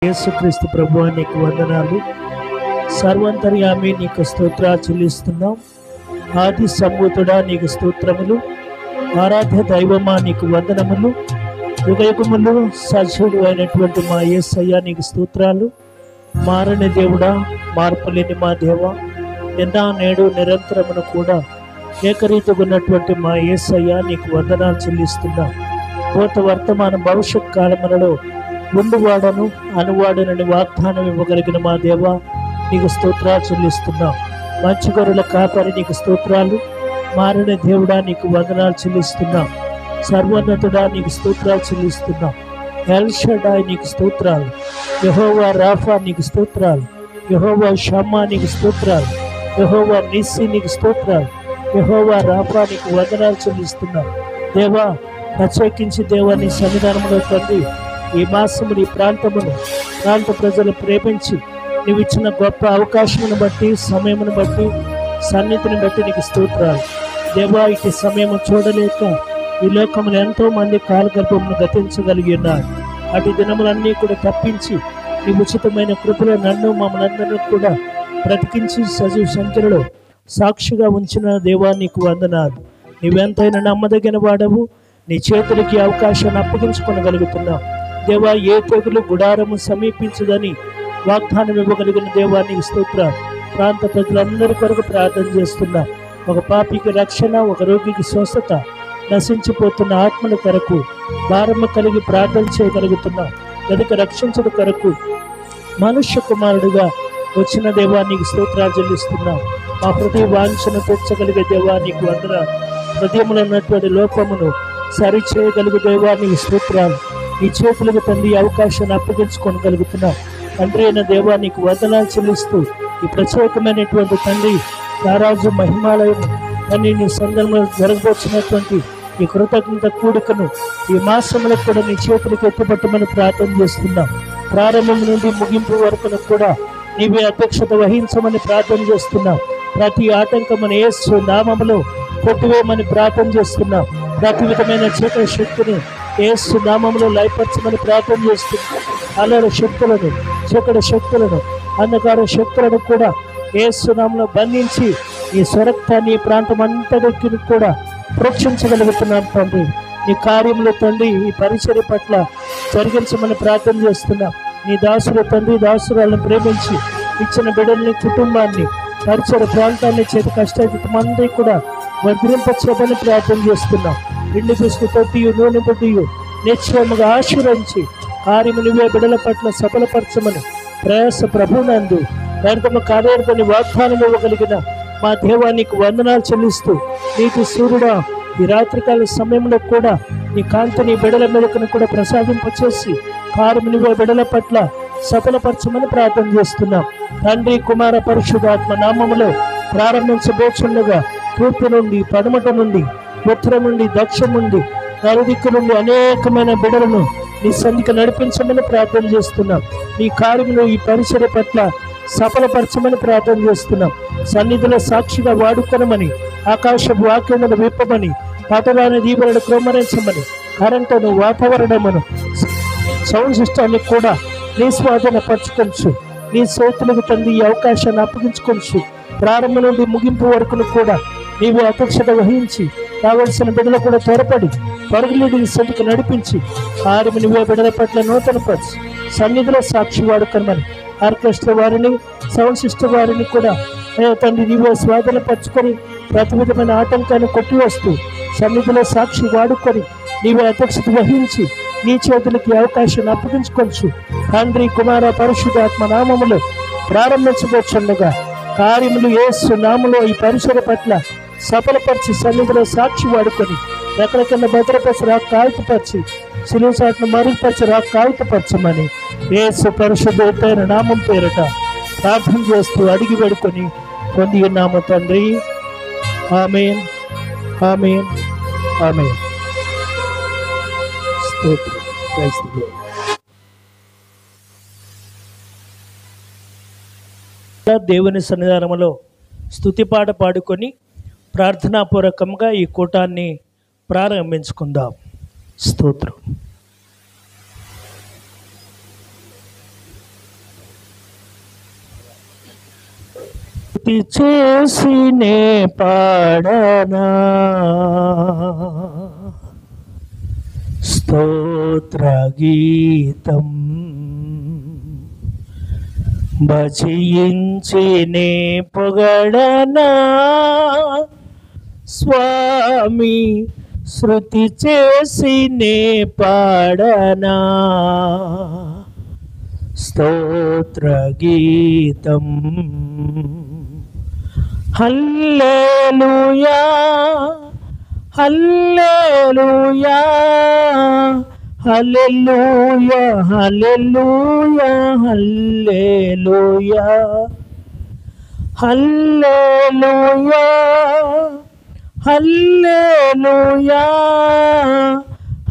యేసుక్రీస్తు ప్రభువా నీకు వందనాలు. సర్వంతర్యామి నీకు స్తోత్రాలు చెల్లిస్తున్నాం. ఆది సంభూతుడా నీకు స్తోత్రములు. ఆరాధ్య దైవమా నీకు వందనములు. యుగయుగములు సజీవుడు అయినటువంటి మా యేసయ్య నీకు స్తోత్రాలు. మారని దేవుడా, మార్పులేని మా దేవ, నిన్న నేడు నిరంతరమును కూడా ఏకరీతిగా ఉన్నటువంటి మా యేసయ్య నీకు వందనాలు చెల్లిస్తున్నాం. భూత వర్తమాన భవిష్యత్ కాలములలో ఉండువాడను అనువాడనని వాగ్దానం ఇవ్వగలిగిన మా దేవ నీకు స్తోత్రాలు చెల్లిస్తున్నాం. మంచి గొర్రెల కాపరి నీకు స్తోత్రాలు. మారని దేవుడా నీకు వందనాలు చెల్లిస్తున్నాం. సర్వోన్నతుడా నీకు స్తోత్రాలు చెల్లిస్తున్నాం. ఎల్ షడాయ్ నీకు స్తోత్రాలు. యెహోవా రాఫా నీకు స్తోత్రాలు. యెహోవా షమ్మా నీకు స్తోత్రాలు. యెహోవా నిస్సి నీకు స్తోత్రాలు. యెహోవా రాఫా నీకు వందనాలు చెల్లిస్తున్నాం. దేవా, ప్రత్యేకించి దేవా నీ సన్నిధానంలో తండ్రి ఈ మాసము నీ ప్రాంత ప్రజలు ప్రేమించి నీవు ఇచ్చిన గొప్ప అవకాశమును బట్టి, సమయమును బట్టి, సన్నిధిని బట్టి నీకు స్తోత్రాలు. దేవా, ఇటు సమయం చూడలేక ఈ లోకములు ఎంతో మంది కాలగర్భమును గతించగలిగి ఉన్నారు. అటు దినములన్నీ కూడా తప్పించి నీ ఉచితమైన కృపలో నన్ను మమ్మల్ని కూడా బ్రతికించి సజీవ సంఖ్యలో సాక్షిగా ఉంచిన దేవా నీకు వందనాలు. నీవెంతైనా నమ్మదగిన వాడవు. నీ చేతులకి అవకాశాన్ని అప్పగించుకొనగలుగుతున్నావు. దేవా, ఏ తెగులు గుడారము సమీపించదని వాగ్దానం ఇవ్వగలిగిన దేవా నీకు స్తోత్రాలు. ప్రాంత ప్రజలందరి కొరకు ప్రార్థన చేస్తున్నా. ఒక పాపికి రక్షణ, ఒక రోగికి స్వస్థత, నశించిపోతున్న ఆత్మల కొరకు భారము కలిగి ప్రార్థన చేయగలుగుతున్నాం. గదికి రక్షించడం కొరకు మనుష్య కుమారుడుగా వచ్చిన దేవా నీకు స్తోత్రాలు చెల్లిస్తున్నాం. మా హృదయ వాంఛను తీర్చగలిగే దేవా నీకు వందనాలు. హృదయంలో ఉన్నటువంటి లోపమును సరి చేయగలిగే దేవా నీకు స్తోత్రాలు. నీ చేతులకు తండ్రి అవకాశాన్ని అప్పగించుకోగలుగుతున్నాం. తండ్రి అయిన దేవా నీకు వందనాలు చెల్లిస్తూ ఈ ప్రత్యేకమైనటువంటి తండ్రి రారాజు మహిమాలయం తండ్రి నీ సందర్భంలో జరగబోతున్నటువంటి ఈ కృతజ్ఞత కూడికను ఈ మాసంలో కూడా నీ చేతులకు ఎత్తుపట్టమని ప్రార్థన చేస్తున్నాం. ప్రారంభం నుండి ముగింపు వరకు కూడా నీవే అధ్యక్షత వహించమని ప్రార్థన చేస్తున్నాం. ప్రతి ఆటంకమని యేసు నామములో కొట్టివేయమని ప్రార్థన చేస్తున్నాం. ప్రతి విధమైన చీకటి శక్తిని యేసు నామములో లయపరచమని ప్రార్థన చేస్తున్నాం. అల్లరి శక్తులను, చీకటి శక్తులను, అంధకార శక్తులను కూడా యేసు నామములో బంధించి ఈ స్వరక్తాన్ని ఈ ప్రాంతం అంతటికి కూడా ప్రోక్షించగలుగుతున్నాం. తండ్రి, నీ కార్యములు తండ్రి ఈ పరిచర్య పట్ల జరిగించమని ప్రార్థన చేస్తున్నాం. నీ దాసులు తండ్రి దాసురాలను ప్రేమించి ఇచ్చిన బిడ్డల్ని, కుటుంబాన్ని, పరిచర్య ప్రాంతాన్ని చేతి కష్టాన్ని కూడా వర్ధింపచేయమని ప్రార్థన చేస్తున్నాం. ఇండి తీసుకు తొట్టియు నూనె తొట్టియు నిశ్చయముగా ఆశీర్వదించి కార్యము నువ్వే బిడ్డల పట్ల సఫలపరచమని ప్రయాస ప్రభునందు వ్యర్థము కార్యార్థని వాగ్దానం ఇవ్వగలిగిన మా దేవానికి వందనాలు చెల్లిస్తూ నీకు సూర్యుడా ఈ రాత్రికాల సమయంలో కూడా నీ కాంతిని బిడల మెడకను కూడా ప్రసాదింపచేసి కార్యము నువ్వే బిడల పట్ల సఫలపరచమని ప్రార్థన చేస్తున్నాం. తండ్రి, కుమార, పరిశుద్ధాత్మ నామములో ప్రారంభించబోచుండగా తూర్పు నుండి, పడమట నుండి, ఉత్తరం నుండి, దక్షిణం నుండి, నలుదిక్కు నుండి అనేకమైన బిడలను నీ సన్నిధికి నడిపించమని ప్రార్థన చేస్తున్నాం. నీ కార్యమును ఈ పరిచర్య పట్ల సఫలపరచమని ప్రార్థన చేస్తున్నాం. సన్నిధిలో సాక్షిగా వాడుకొనమని, ఆకాశపు వాక్యమును విప్పమని, పట్టరాని దీవులను క్రమరించమని, కరెంటును, వాతావరణమును, సౌండ్ సిస్టాన్ని కూడా నీ స్వాధీన పరచుకొంచు. నీ చేతులకు తండ్రి ఈ అవకాశాన్ని అప్పగించుకొంచు. ప్రారంభం నుండి ముగింపు వరకును కూడా నీవు అధ్యక్షత వహించి కావలసిన బిడ్డలు కూడా త్వరపడి పరుగులు సొంతకు నడిపించి కార్యము నువ్వే బిడ్డల పట్ల నూతనపరిచి సన్నిధిలో సాక్షి వాడుకమని ఆర్కెస్ట్రా వారిని, సౌండ్ సిస్టమ్ వారిని కూడా తండ్రి నీవే స్వాధీనపరచుకొని ప్రతి విధమైన ఆటంకాన్ని కొట్టివేస్తూ సన్నిధిలో సాక్షి వాడుకొని నీవే అధ్యక్షత వహించి నీ చేతులకి అవకాశాన్ని అప్పగించుకోవచ్చు. తండ్రి, కుమార, పరిశుద్ధాత్మ నామములో ప్రారంభించబోచుండగా కార్యములు యేసు నామములో ఈ పరిచర్య పట్ల సఫలపరిచి సన్నిధిలో సాక్షి వాడుకొని ఎక్కడికైనా భద్రపరిచి కాగితపరిచి సిలువ చాటును మరుగుపరిచి కాగితపరచమని యేసు పరిశుద్ధమైన నామం పేరట ప్రార్థన చేస్తూ అడిగి వేడుకొని పొంది ఉన్నాము తండ్రి. ఆమేన్, ఆమేన్, ఆమేన్. స్తోత్రం. Praise the Lord. దేవుని సన్నిధానములో స్తుతిపాట పాడుకొని ప్రార్థనాపూర్వకంగా ఈ కూటాన్ని ప్రారంభించుకుందాం. స్తోత్రం. శృతి చేసినే పాడనా స్తోత్ర గీతం భజించినే పొగడనా స్వామి శృతి చేసినే పాడనా స్తోత్ర గీతం హల్లెలూయా హల్లెలూయా హల్లెలూయా హల్లెలూయా హల్లెలూయా హల్లెలూయా హల్లెలూయా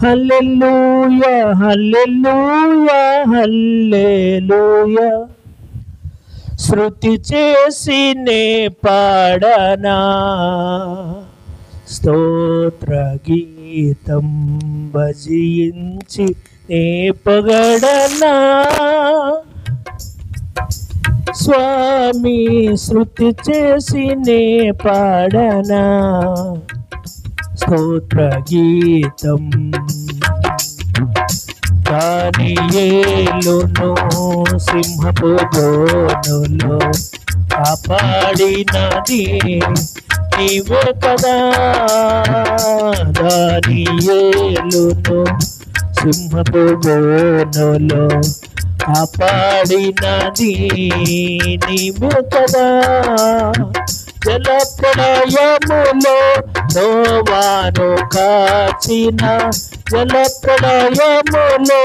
హల్లెలూయా హల్లెలూయా హల్లెలూయా శృతి చేసినే పాడనా స్తోత్ర గీతం భజించి నే పొగడనా స్వామి శృతి చేసినే పాడనా స్తోత్ర గీతం దానియేలును సింహపు బోనులో కాపాడినది నీవే కదా దానియేలును సింహపు బోనులో కాపాడినది నీవే కదా జల ప్రళయములో నోవాను కాచిన జల ప్రళయములో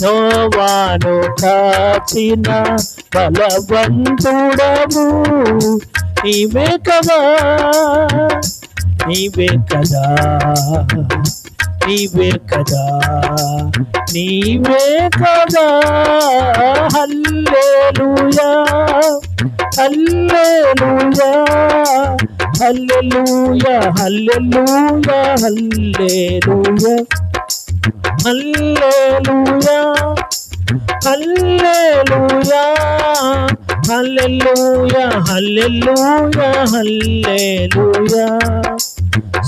నోవాను కాచిన బలవంతుడవు నీవే కదా నీవే కదా నీవే కదా నీవే కదా హల్లెలూయా హల్లెలూయా హల్లెలూయా హల్లెలూయా హల్లెలూయా హల్లెలూయా హల్లెలూయా హల్లెలూయా హల్లెలూయా హల్లెలూయా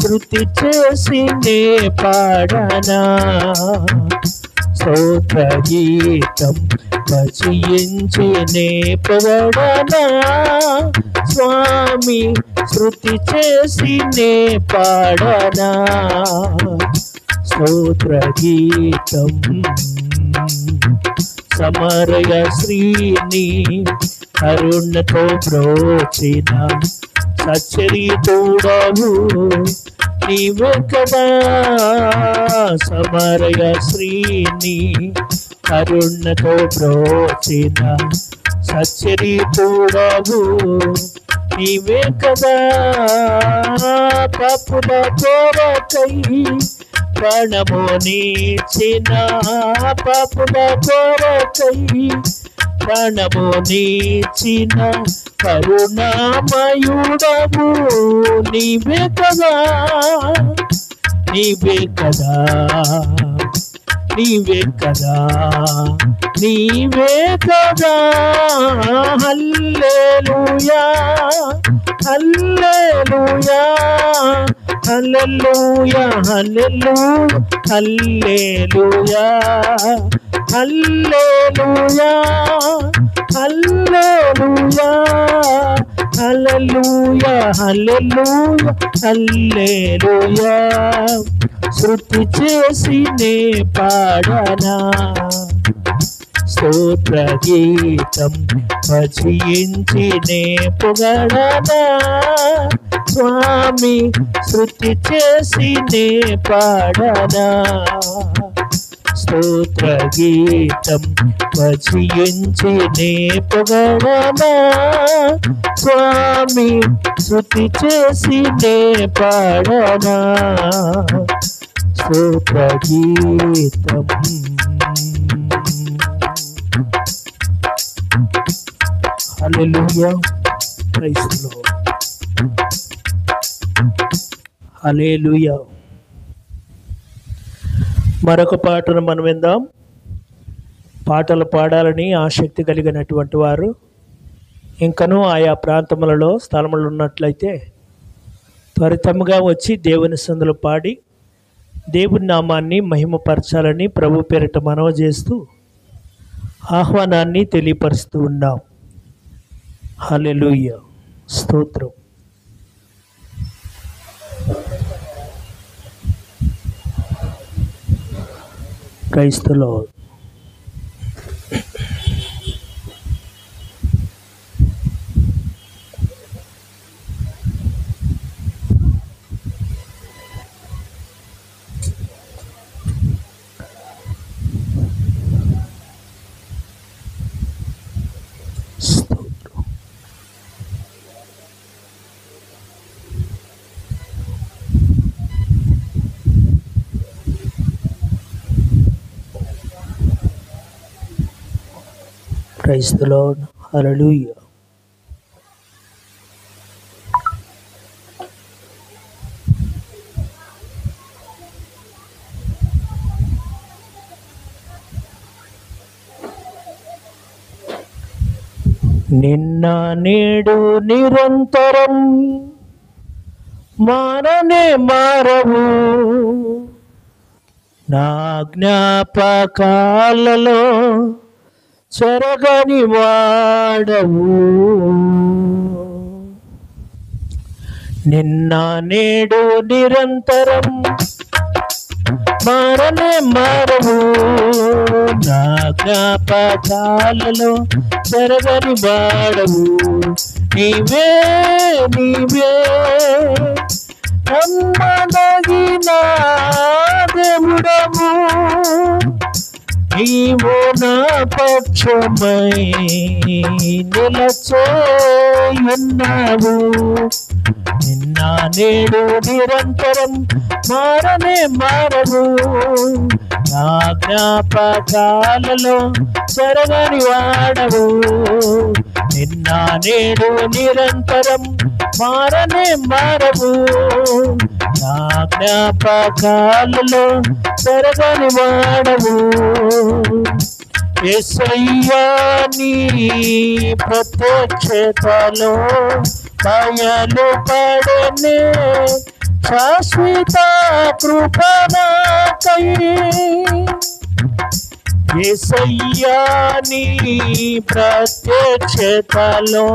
శృతి చేసినే పాడనా స్తోత్ర గీతం భజించినే పొగడనా స్వామి శృతి చేసినే పాడనా స్తోత్ర గీతం సమరయ శ్రీని కరుణతో బ్రోచిన సచ్చరితుడవు నీవే కదా సమరయ శ్రీని కరుణతో బ్రోచిన సచ్చరితుడవు నీవే కదా పాపుల కొరకై ప్రాణము నీచిన పాపుల కొరకై ప్రాణము నీచిన కరుణామయుడవు నీవే కదా నీవే కదా నీవే కదా నీవే కదా హల్లెలూయా హల్లెలూయా హల్లెలూయా హల్లెలూయా హల్లెలూయా హల్లెలూయా హల్లెలూయా హల్లెలూయా హల్లెలూయా శృతి చేసినే పాడనా స్తోత్ర గీతం భజించినే పొగడనా స్వామి శృతి చేసినే పాడనా స్తోత్ర గీతం భజించినే పొగడనా స్వామి శృతి చేసినే పాడనా స్తోత్ర గీతం హల్లెలూయా ప్రైజ్ ది లార్డ్ హల్లెలూయా మరొక పాటను మనం విందాం. పాటలు పాడాలని ఆసక్తి కలిగినటువంటి వారు ఇంకనూ ఆయా ప్రాంతములలో స్థలములు ఉన్నట్లయితే త్వరితముగా వచ్చి దేవుని సందులో పాడి దేవుని నామాన్ని మహిమపరచాలని ప్రభు పేరిట మనవి చేస్తూ ఆహ్వానాన్ని తెలియపరుస్తూ ఉన్నాం. హల్లెలూయా, స్తోత్రం. Praise the Lord. Praise the Lord. Hallelujah. నిన్న నేడు నిరంతరం మారనే మారవు, నా జ్ఞాపకాలలో చెరగని వాడవు. నిన్న నేడు నిరంతరం మారనే మారవు, నా జ్ఞాపకాలలో చెరగని వాడవు. నీవే నీవే నమ్మదగిన దేవుడవు, నీవు నా పక్షమై నిలచేయున్నావు. నిన్న నేడు నిరంతరం మారనే మారవు, నా జ్ఞాపకాలలో చెరగని వాడవు. నిన్న నేడు నిరంతరం మారనే మారవు, నా జ్ఞాపకాలలో చెరగని వాడవు. యేసయ్యా నీ ప్రత్యక్షతలో బయలు పడనే శాశ్వత కృప నాకై. యేసయ్యా నీ ప్రత్యక్షతలో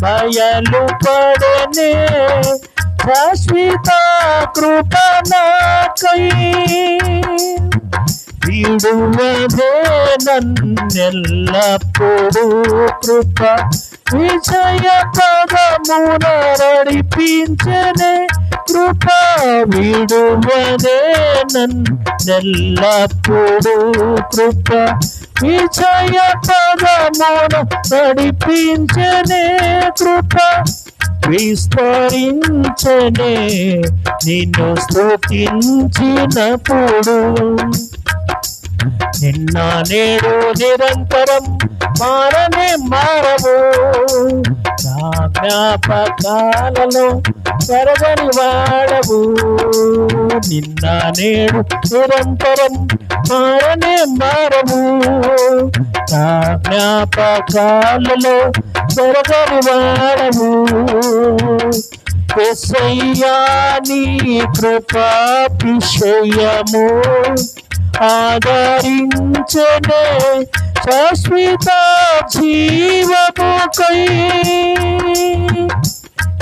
బయలు పడనే శాశ్వత కృప నాకై. విడువదే నన్నెల్లప్పుడూ కృప విజయ పదమున నడిపించనే కృప. విడువదే నన్నెల్లప్పుడూ కృప విజయ పదమున నడిపించనే కృప. విస్తరించనే నిన్ను స్తుతించినప్పుడు. నిన్న నేడు నిరంతరం మారనే మారవు, నా జ్ఞాపకాలలో చెరగని వాడవు. నిన్న నేడు నిరంతరం మారనే మారవు, నా జ్ఞాపకాలలో చెరగని వాడవు. యేసయ్యా నీ కృపాతిశయము ఆదరించనే శాశ్వత జీవముకై.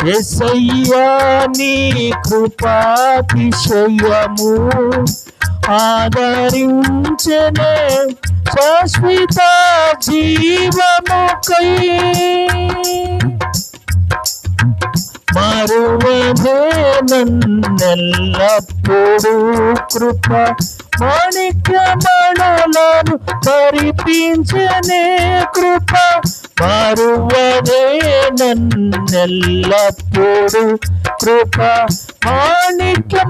యేసయ్యా నీ కృపాతిశయము ఆదరించనే శాశ్వత జీవముకై. మరువదే నన్నెల్లప్పుడూ కృప మాణిక్యమణులను ధరిపించనే కృప. మరువదే నన్నెల్లప్పుడూ కృప మాణిక్యమణులను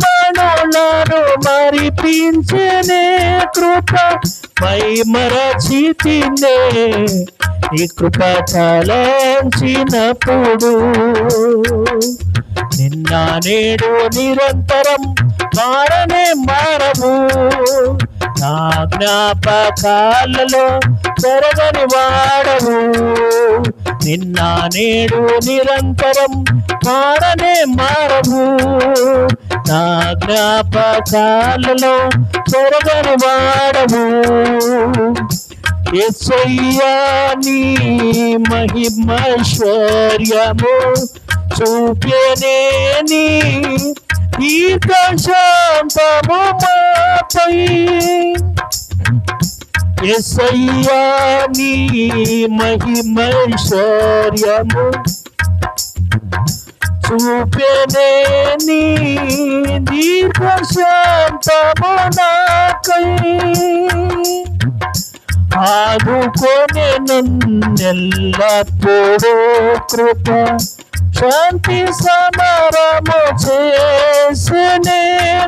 మరిపించనే కృప. మై మరచితినే నీ కృప తలంచినప్పుడు. నిన్న నేడు నిరంతరం మారనే మారవు, నా జ్ఞాపకాలలో చెరగని వాడవు. నిన్న నేడు నిరంతరం మారనే మారవు. నా జ్ఞాపకాలలో చెరగని వాడవు. యేసయ్యా నీ మహిమైశ్వర్యము చూపెనే నీ దీర్ఘశాంతము మాపై. యేసయ్యా నీ మహిమైశ్వర్యము చూపెనే నీ దీర్ఘశాంతము నాకై. ఆదుకొనే నన్నెల్లప్పుడూ కృప శాంతి సమరము చేసనే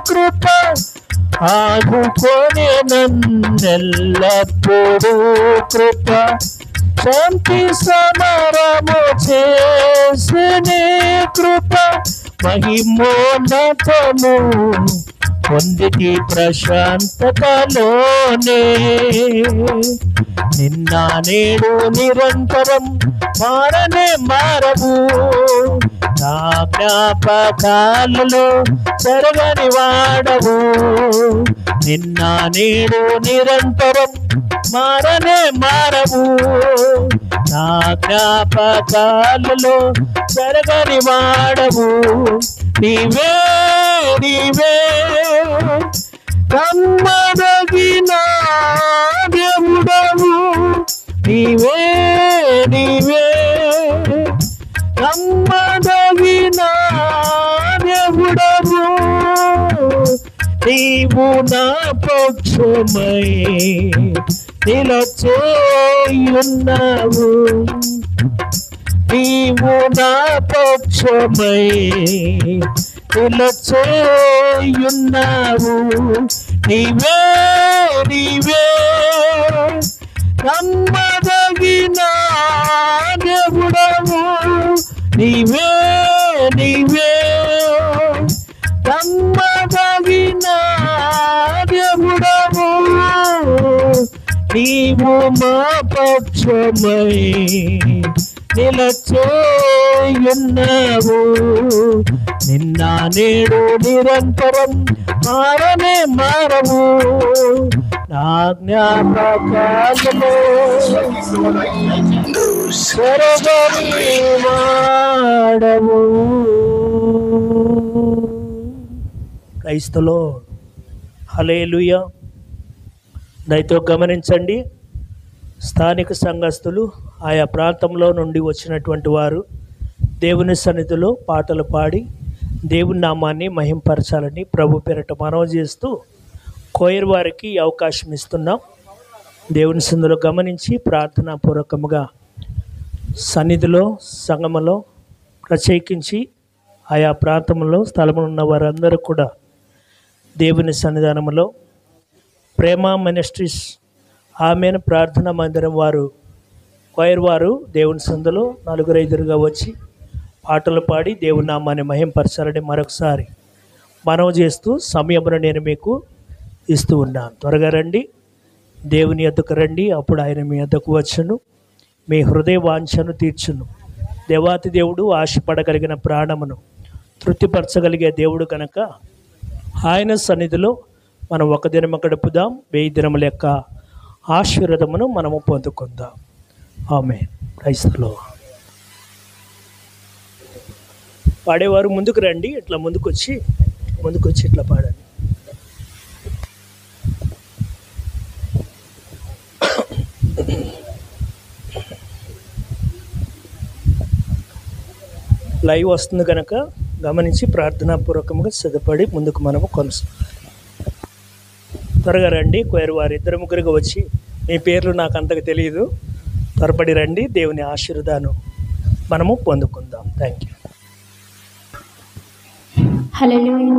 కృప. ఆదుకొనే నన్నెల్లప్పుడూ కృప శాంతి సమరము చేసనే కృప. మహిమోన్నతము పొందితి ప్రశాంతతలోనే. నిన్న నేడు నిరంతరం మారనే మారవు. నా జ్ఞాపకాలలో చెరగని వాడవు. నిన్న నేడు నిరంతరం మారనే మారవు. నా జ్ఞాపకాలలో చెరగని వాడవు. నీవే నీవే నమ్మదగిన దేవుడవు. నీవే నీవే నమ్మదగిన దేవుడవు. నీవు నా పక్షమై నిలచేయున్నావు. నీవు నా పక్షమై నిలచేయున్నావు. నీవే నీవే నమ్మదగిన దేవుడవు. నీవే నీవే నమ్మదగిన దేవుడవు. నీవు మా పక్షమై నిలచేయున్నావు. నిన్న నేడు నిరంతరం మారనే మారవు. నా జ్ఞాపకాలలో చెరగని వాడవు. క్రైస్తలో హల్లెలూయా. దయతో గమనించండి, స్థానిక సంఘస్థులు ఆయా ప్రాంతంలో నుండి వచ్చినటువంటి వారు దేవుని సన్నిధిలో పాటలు పాడి దేవుని నామాన్ని మహింపరచాలని ప్రభు పేరట మనవి చేస్తూ కోయర్ వారికి అవకాశం ఇస్తున్నాం. దేవుని సన్నిధిలో గమనించి ప్రార్థనాపూర్వకముగా సన్నిధిలో సంగమలో ప్రత్యేకించి ఆయా ప్రాంతంలో స్థలములు ఉన్న వారందరూ కూడా దేవుని సన్నిధానంలో ప్రేమ మినిస్ట్రీస్ ఆమెను ప్రార్థనా మందిరం వారు కోయర్ వారు దేవుని సన్నిధిలో 4-5గా వచ్చి పాటలు పాడి దేవుని నామాన్ని మహింపరచాలని మరొకసారి మనవి చేస్తూ సమయమును నేను మీకు ఇస్తూ ఉన్నాను. త్వరగా రండి, దేవుని యొద్దకు రండి, అప్పుడు ఆయన మీ యొద్దకు వచ్చును, మీ హృదయ వాంఛను తీర్చును. దేవాతి దేవుడు ఆశపడగలిగిన ప్రాణమును తృప్తిపరచగలిగే దేవుడు కనుక ఆయన సన్నిధిలో మనం ఒక దినము గడుపుదాం, 1000 దినముల యొక్క ఆశీర్వాదమును మనము పొందుకుందాం. ఆమేన్. Praise the lord. పాడేవారు ముందుకు రండి, ఇట్లా ముందుకొచ్చి ఇట్లా పాడండి. లైవ్ వస్తుంది కనుక గమనించి ప్రార్థనాపూర్వకంగా సిద్ధపడి ముందుకు మనము కొనసాగాలి. త్వరగా రండి, కోయర్ వారు 2-3గా వచ్చి, మీ పేర్లు నాకు అంతగా తెలియదు, త్వరపడి రండి, దేవుని ఆశీర్వాదాన్ని మనము పొందుకుందాం. Thank you. హల్లెలూయా.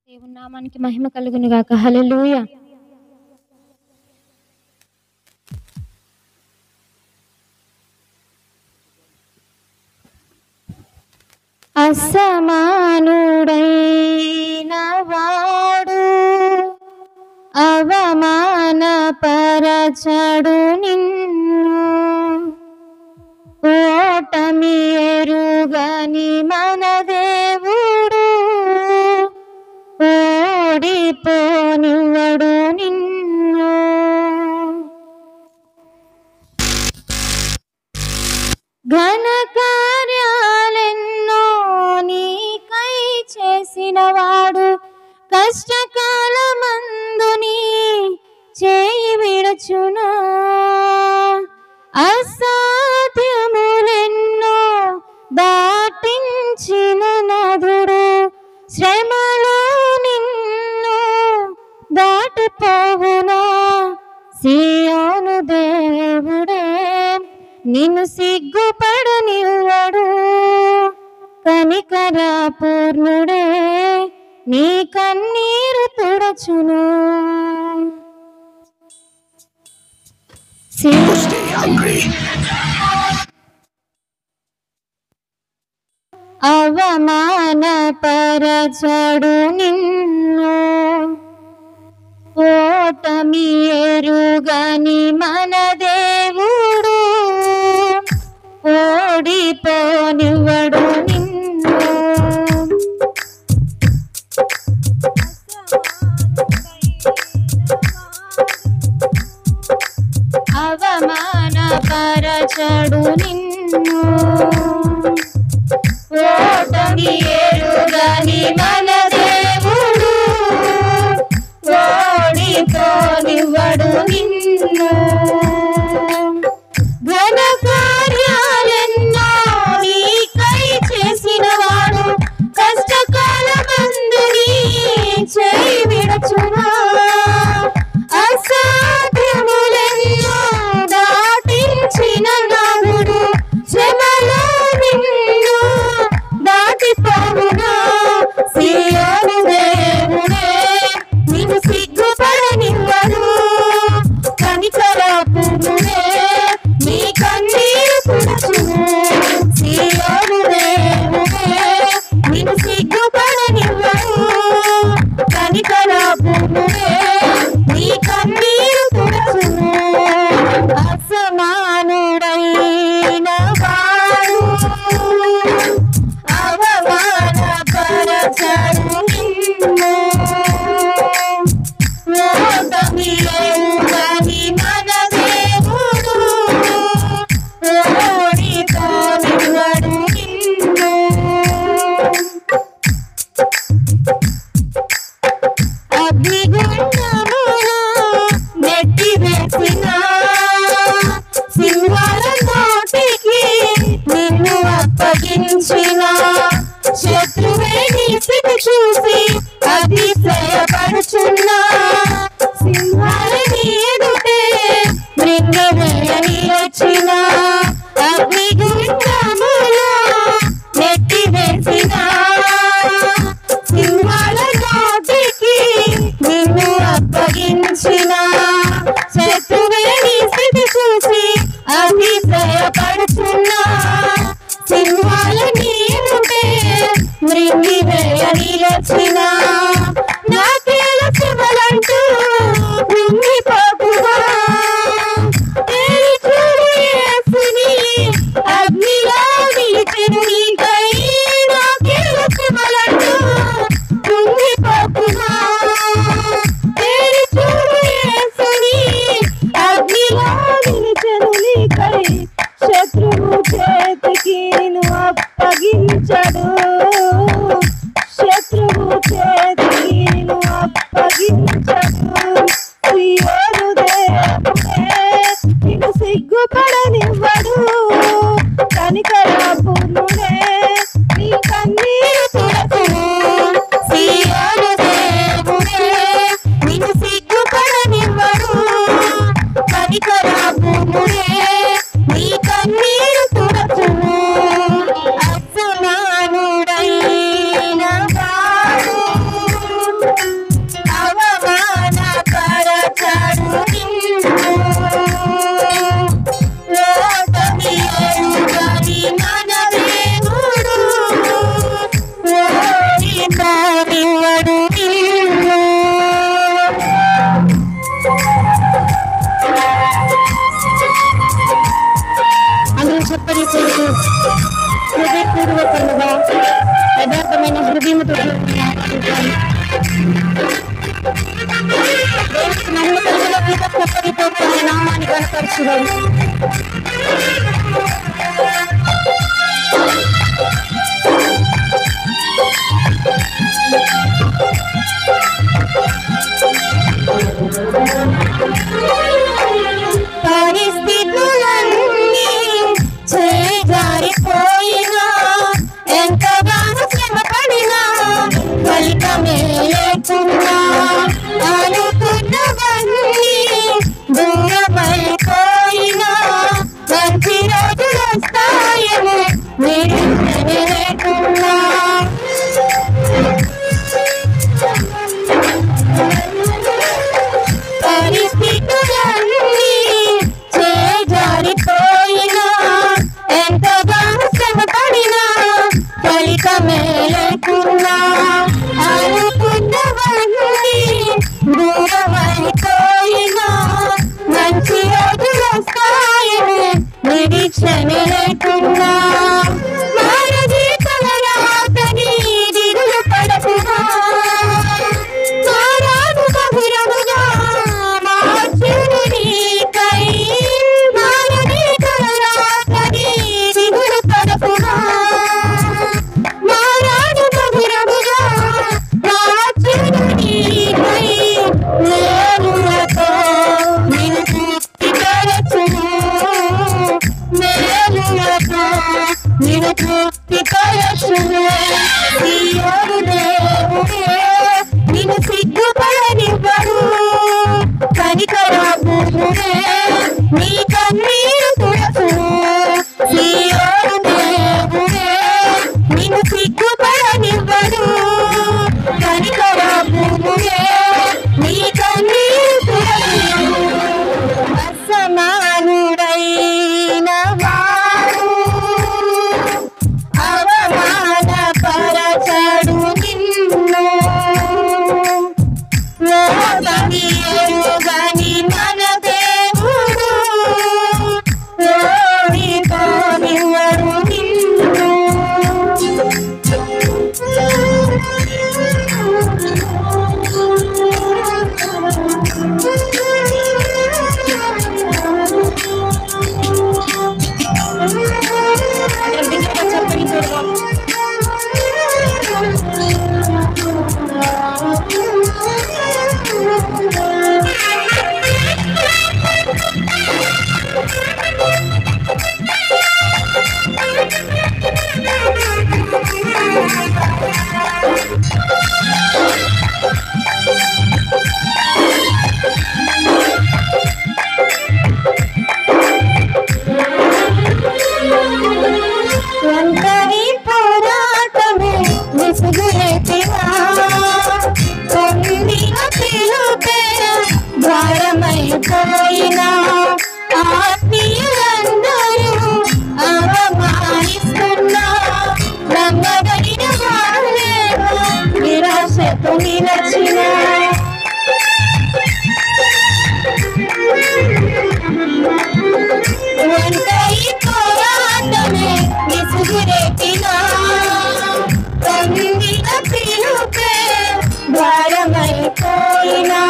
దేవుని నామానికి మహిమ కలుగును గాక. హల్లెలూయా. అసమానుడైన వాడు అవమాన పరచడు నిన్ను, ఓటమి ఎరుగని మన దేవుడు ఓడిపోనివ్వడు నిన్ను. ఘన కార్యాలెన్నో నీకై చేసినవాడు, కష్టకాలమందు నీ చేయి విడచునా. అసాధ్యములెన్నో దాటించిన నదుడు, శ్రమలో నిన్ను దాటిపోవునా. సియోను దేవుడే నిన్ను సిగ్గుపడనివ్వడు, కనికర పూర్ణుడే నీ కన్నీరు తుడచును. అవమానపరచడు నిన్ను, ఓటమి ఎరుగని మన దేవుడు ఓడిపోనివ్వడు నిన్ను. అవమానపరచడు నిన్ను, ఓటమి ఎరుగని మన దేవుడు ఓడిపోనివ్వడు నిన్ను. ఘన కార్యాలెన్నో నీకై చేసినవాడు, కష్టకాలమందు నీ చేయి విడచునా. అసాధ్యములెన్నో దాటించిన నాగుడు, శ్రమలో నిన్ను దాటిపోవునా. సియోను దేవుడే నిన్ను సిగ్గుపడనివ్వడు, కనికర పూర్ణుడే నీ కన్నీరు తుడచును. సియోను దేవుడే నిన్ను సిగ్గుపడనివ్వడు, కనికర పూర్ణుడే నీ కన్నీరు తుడచును. అసమానుడైన వాడు అవమానపరచడు నిన్ను, ఓటమి ఎరుగని మన దేవుడు ఓడిపోనివ్వడు నిన్ను. అగ్నిగుండములో నెట్టివేసిన సింహాల నోటికి నిన్ను అప్పగించిన, శత్రువే నీ స్థితి చూసి అతిశయపడుచున్నా. సింహాల నీ ఎదుటే మృంగివేయని వచ్చిన, అగ్నిగుండములో నెట్టివేసిన సింహాల నోటికి నిన్ను అప్పగించిన, శత్రువే నీ స్థితి చూసి అతిశయపడుచున్నా. సింహాల నీ ఎదుటే మృంగివేయని వచ్చిన, నాకేల శివలంటూ కృంగిపోకుగా, చూడు చెప్పనిస్తూ హృదయపూర్వకంగా యథార్థమైన హృదయముతో నమ్మకంలో నామాన్ని కనపరచుదాం. పరిస్థితులన్నీ చేజారిపోయినా ఎంతగానో శ్రమపడినా ఫలితమే లేకున్నా అనుకున్నవన్నీ దూరమైపోయినా మంచి రోజులు వస్తాయని నిరీక్షణ లేకున్నా పరిస్థితులన్నీ చేజారిపోయినా ఎంతగానో శ్రమపడినా ఫలితమే లేకున్నా అనుకున్నవన్నీ దూరమైపోయినా మంచి రోజులు వస్తాయని నిరీక్షణ లేకున్నా మారది కలరాతని దిగులు పడకునా మారాను బహురముగా మార్చును నీకై మారది కలరాతని దిగులు పడకునా మారాను బహురముగా మార్చును నీకై మేలులతో నిన్ను తృప్తిపరచును మేలులతో నిన్ను తృప్తిపరచును సీయోను దేవుడే నిన్ను సిగ్గుపడనివ్వడు కనికరాపుడే నీ కన్నీరు తుడచును సీయోను దేవుడే నిన్ను సిగ్గుపడనివ్వడు కనికరాపుడే నీ కన్నీరు తుడచును అసమానుడైన వాడు అవమానపరచడు నిన్ను లోబడి ఎరుగని మన దేవుడు ఓడిపోనివ్వడు నిన్ను ఒంటరి పోరాటమే విసుగులెత్తినా పొందిన పిలుపే భారమైపోయినా ఆత్మీయులందరూ అవమానిస్తున్నా నమ్మదగిన వారేమో నిరాశతో నిలచినా ఒంటరి పోరాటమే విసుగులెత్తినా పొందిన పిలుపే భారమైపోయినా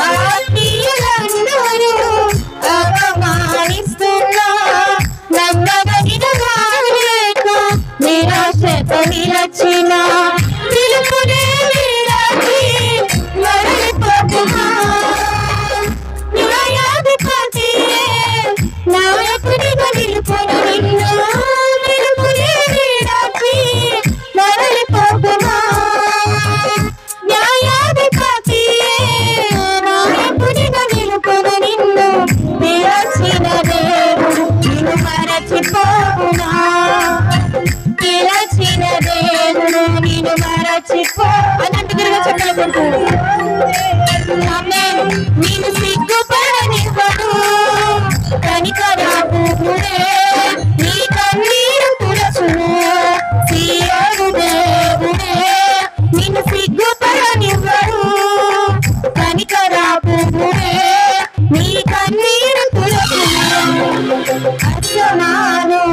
ఆత్మీయులందరూ అవమానిస్తున్నా నమ్మదగిన వారేమో నిరాశతో నిలచినా పిలుపునే విడచి మరలిపోకుమా న్యాయాధిపతియే నాయకుడిగా నిలుపును నిన్ను పిలుపునే విడచి మరలిపోకుమా న్యాయాధిపతియే నాయకుడిగా నిలుపును నిన్ను పిలచిన దేవుడు నిన్ను మరచిపోవునా పిలచిన దేవుడు నిన్ను మరచిపో అన్నట్టుగా చెప్పాలనుకుంటూ నిన్ను సిగ్గుపడనివ్వడు కనికరాపుడే నీ కన్నీరు తుడచును సీయోను దేవుడే నిన్ను సిగ్గుపడనివ్వడు కనికరాపుడే నీ కన్నీరు తుడచును అసమానుడైన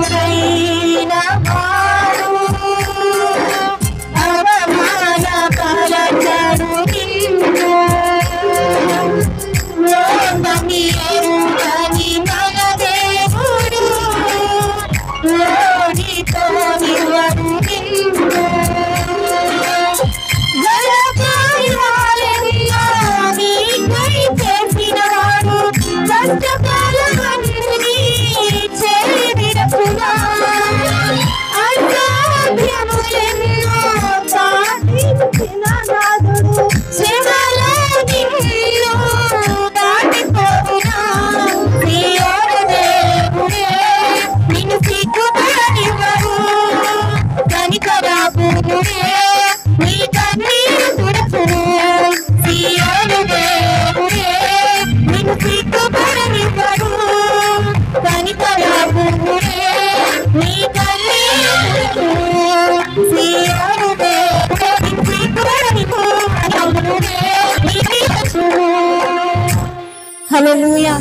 హల్లెలూయా.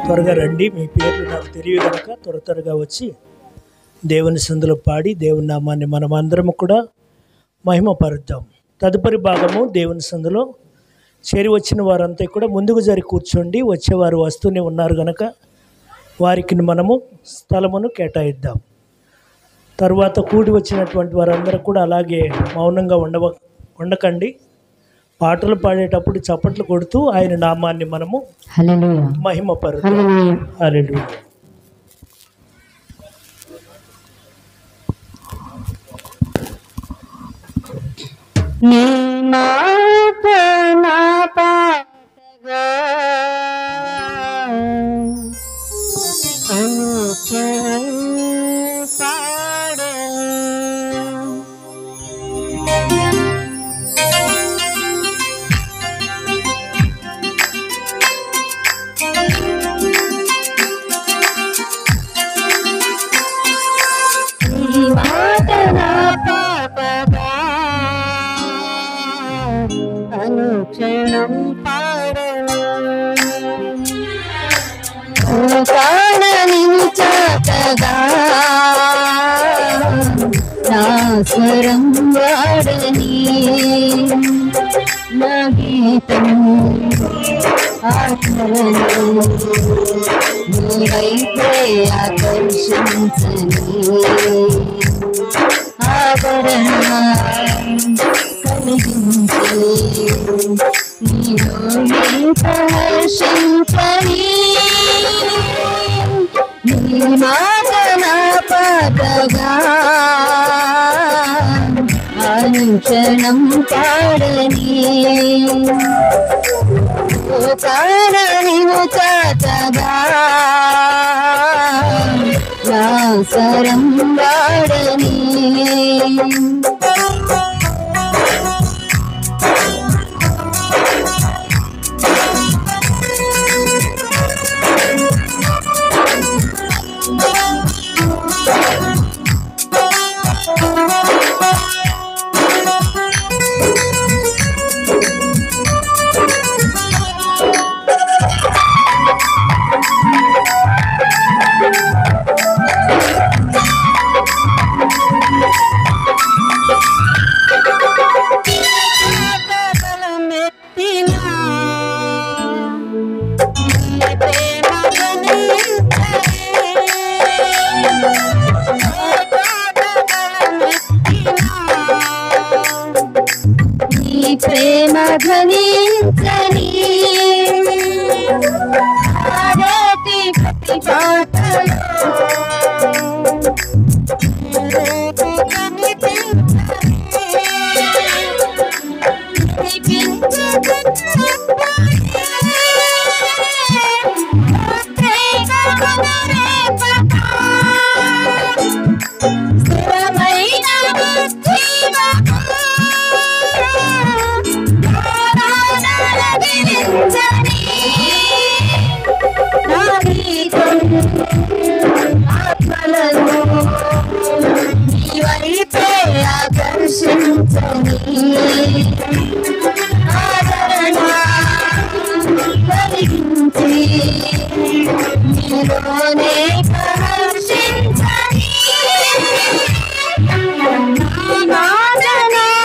త్వరగా రండి, మీ పేర్లు నాకు తెలియదు కనుక త్వరగా వచ్చి దేవుని సందులో పాడి దేవుని నామాన్ని మనం అందరము కూడా మహిమపరుద్దాం. తదుపరి భాగము దేవుని సందులో చేరి వచ్చిన వారంతా కూడా ముందుకు జరి కూర్చోండి. వచ్చేవారు వస్తూనే ఉన్నారు కనుక వారికి మనము స్థలమును కేటాయిద్దాం. తర్వాత కూడి వచ్చినటువంటి వారందరూ కూడా అలాగే మౌనంగా ఉండకండి. పాటలు పాడేటప్పుడు చప్పట్లు కొడుతూ ఆయన నామాన్ని మనము మహిమపరుద్దాం. హల్లెలూయా. నీ మాట నా పాటగా అనుక్షణం పాడను కాడని చాతగా నా స్వరం వాడని నా గీతం ఆత్మలను నీవైతే ఆకర్షించని ఆభరణ కలిగించి నీలోనే ప్రహర్షించని నీ మాట నా పాటగా అనుక్షణం పాడని కారణి చాతగా నా స్వరం వాడని ప్రేమ ధ్వనించని ఆరతి ప్రతి పాటలో నీవైతే ఆకర్షించని ఆదరణ కలిగించి నీలోనే ప్రహర్షించని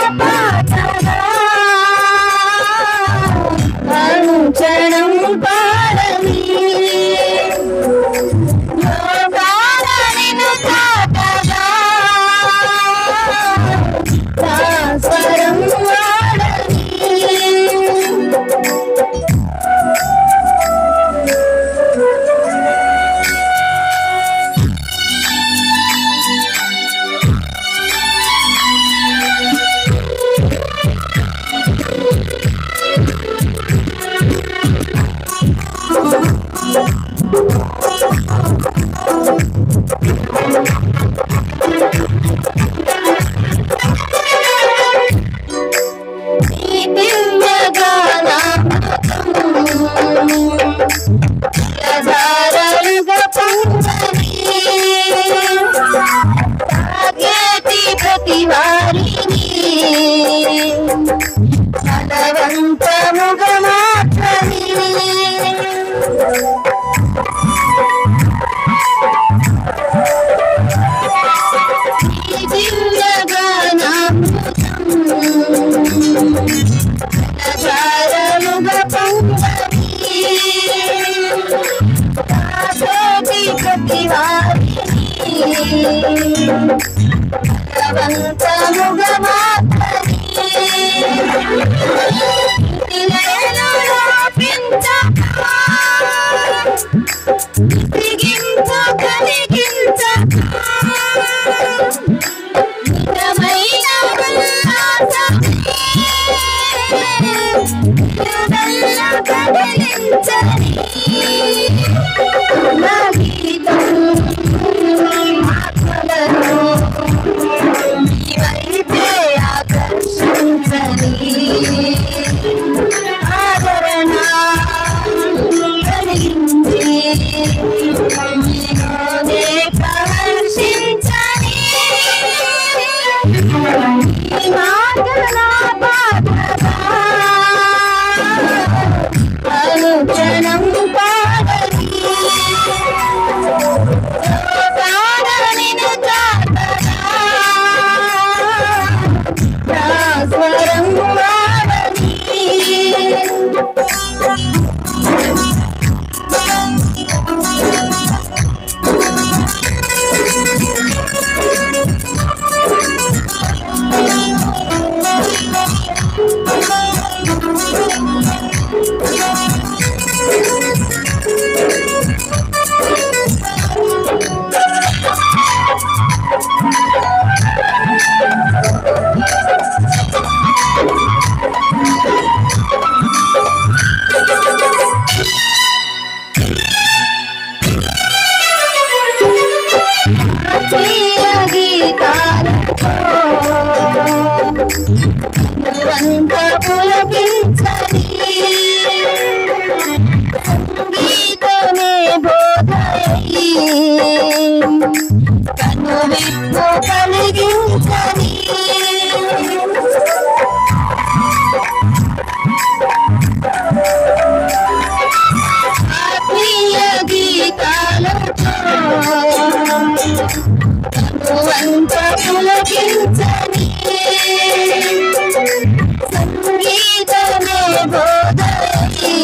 పాటగా అనుక్షణం పాడని స్వరం వాడని బలవంతముగా మాత్రమే నిలయను లోపించక బిగింపు కలిగించక నిజమైన ఉల్లాసమే హృదయంలో కదిలించని నా గీతం ఆత్మలను నీ వైపే ఆకర్షించని ఆదరణ కలిగించి నీలోనే ప్రహర్షించని ఈ మాటల పాటగా అనుక్షణం పాడని పాడనిను చాటగా నా స్వరం వాడని ప్రియ గీతాలతో నువ్వంత పులకించని సంగీతమే బోధయి కనువిప్పు కలిగించని ప్రియ గీతాలతో నువ్వంత పులకించని సంగీతమే బోధయి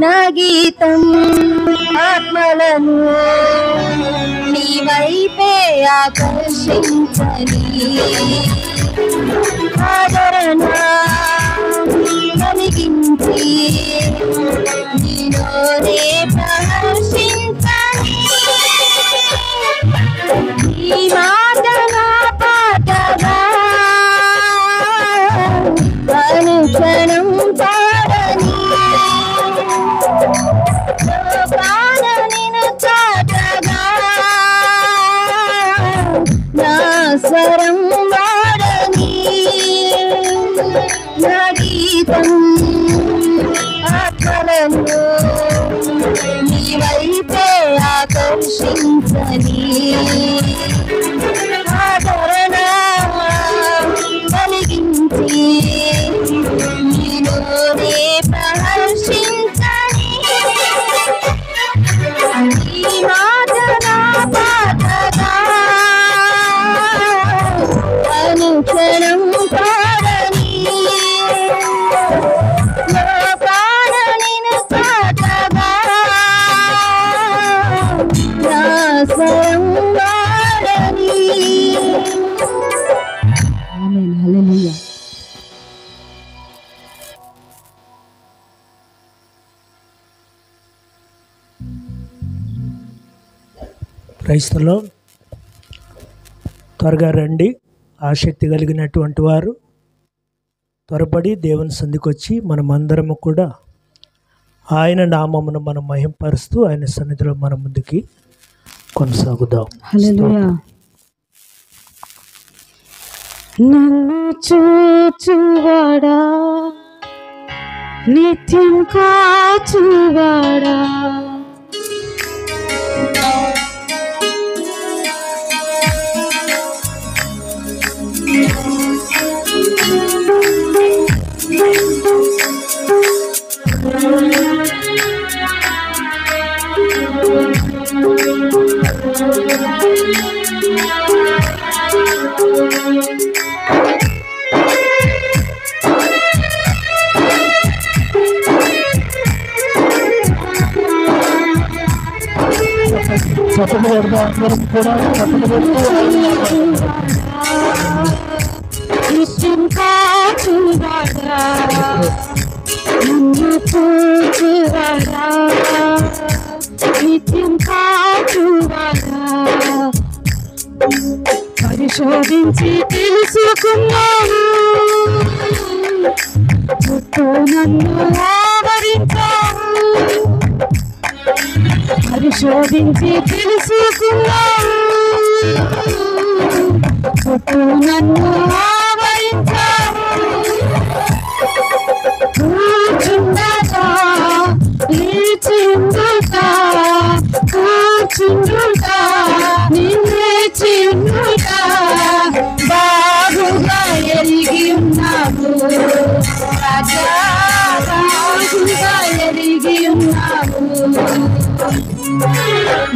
నా గీతం ఆత్మలను నీ వైపే ఆకర్షించని ఆదరణ కలిగించి నీలోనే ప్రహర్షించని ఈ మాటల పాటగా అనుక్షణం పాడని ప్రాణనిను చాటగా నా స్వరం వాడని నా గీతం ఆత్మలను నీ వైపే ఆకర్షించని ఆదరణ కలిగించి నీలోనే ప్రహర్షించని ఈ మాటల పాటగా అనుక్షణం పాడని నా ప్రాణనిను చాటగా నా స్వరం వాడని. ఆమేన్. హల్లెలూయా. క్రైస్తవులో త్వరగా రండి. ఆసక్తి కలిగినటువంటి వారు త్వరపడి దేవుని సంధికి వచ్చి మనమందరము కూడా ఆయన నామమును మనం మహింపరుస్తూ ఆయన సన్నిధిలో మన ముందుకి కొనసాగుదాం. హల్లెలూయా. నన్ను చూచువాడా నిత్యం కాచువాడా చప్పట్లు పెడదాం అందరం కూడా చప్పట్లు పెడుతూ నిత్యం కాచువాడా నన్ను చూచువాడా నిత్యం కాచువాడా పరిశోధించి తెలుసుకున్నాను చుట్టూ నన్ను ఆవరించావు పరిశోధించి తెలుసుకున్నాను చుట్టూ నన్ను ఆవరించావు కూర్చుండగా లేచిండుగా కూర్చుండుగా నిన్నేచిండుగా బాగుగా ఎరిగి ఉన్నావు రాజా బాగుగా ఎరిగి ఉన్నావు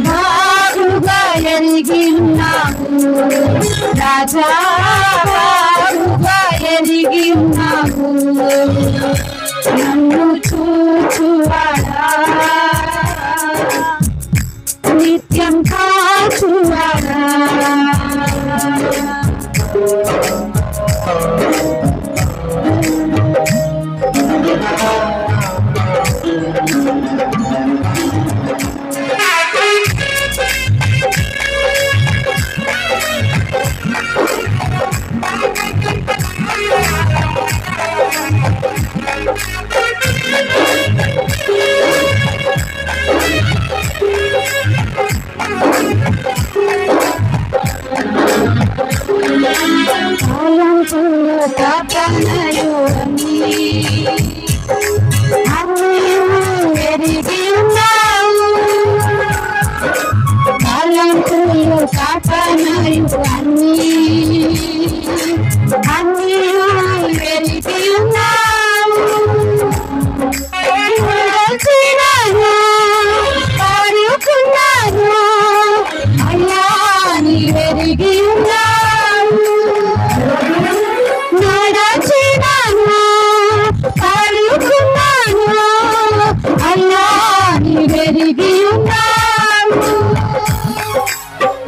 బాగుగా ఎరిగి ఉన్నావు రాజా బాగుగా ఎరిగి ఉన్నావు నన్ను చూచువాడా నిత్యం కాచువాడా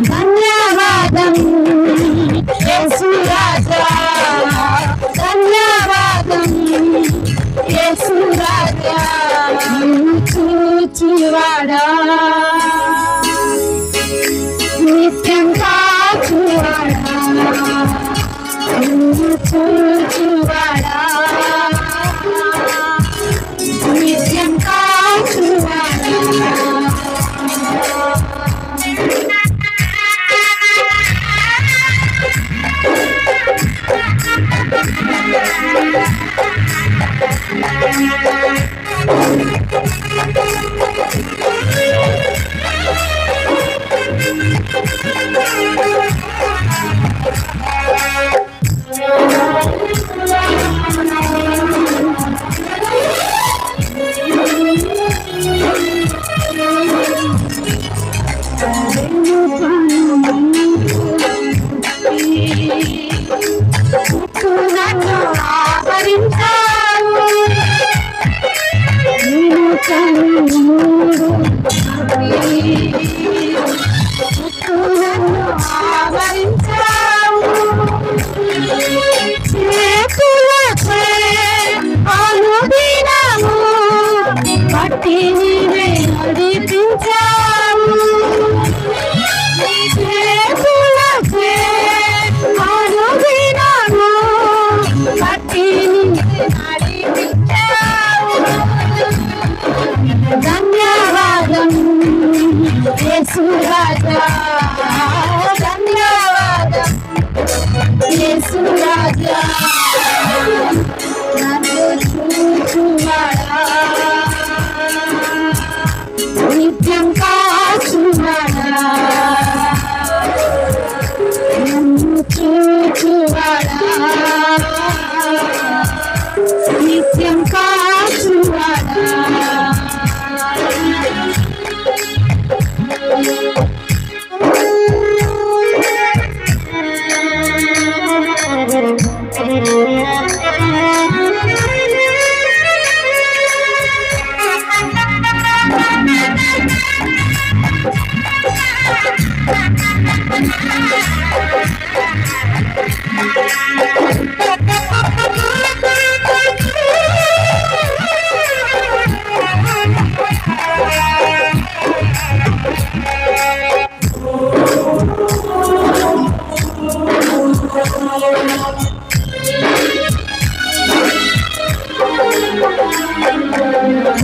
ధన్యవాదం యేసు రాజా ధన్యవాదం యేసు రాజా నిన్ను చూచువాడా నిత్యం కాచువాడా నిన్ను చూచువాడా నిత్యం కాచువాడా ధన్యవాదం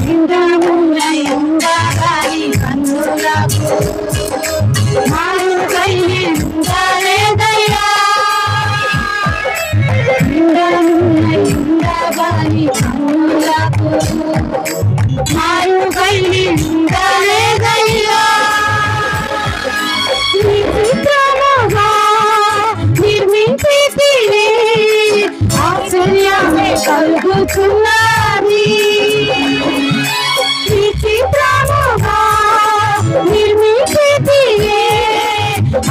నిండాములై ఉండగాని కన్నులకు మారుకై ఉండలేదయ్యా. నిండాములై ఉండగాని కన్నులకు మారుకై ఉండలేదయ్యా. విచిత్రముగా నిర్మించితివి, ఆశ్చర్యమే కలుగుతున్నది. విచిత్రముగా నిర్మించితివి,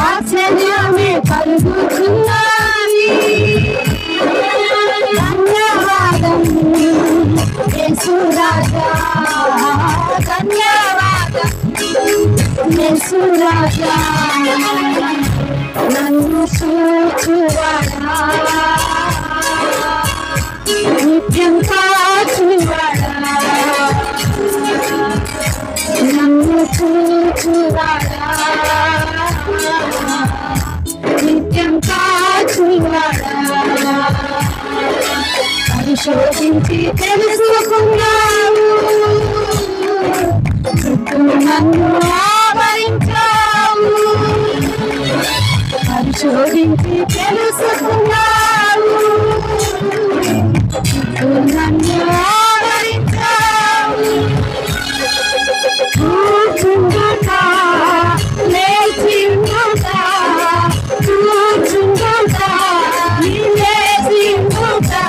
ఆశ్చర్యమే కలుగుతున్నది. ధన్యవాదం యేసు రాజా, ధన్యవాదం యేసు రాజా. నన్ను చూచువాడా, నిత్యం కాచువాడా, నన్ను చూచువాడా, నిత్యం కాచువాడా. పరిశోధించి తెలుసుకున్నావు, చుట్టూ నన్ను ఆవరించావు. పరిశోధించి తెలుసుకున్నావు, చుట్టూ నన్ను ఆవరించావు. కూర్చుండుతా, లేచిండుతా, కూర్చుండుతా, లేచిండుతా,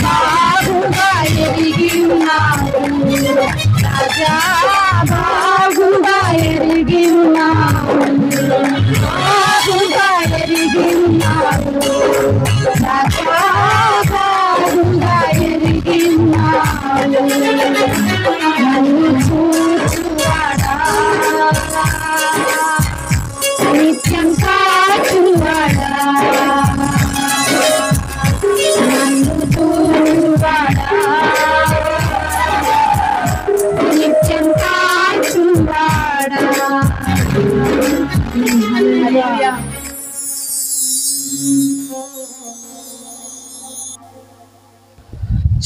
బాగుగా ఎరిగి ఉన్నావు రాజా, బాగుగా ఎరిగి ఉన్నావు, బాగుగా ఎరిగి ఉన్నావు రాజా, బాగుగా ఎరిగి ఉన్నావు. నన్ను చూచువాడా, నిత్యం కాచువాడా, నన్ను చూచువాడా, నిత్యం కాచువాడా. హల్లెలూయా.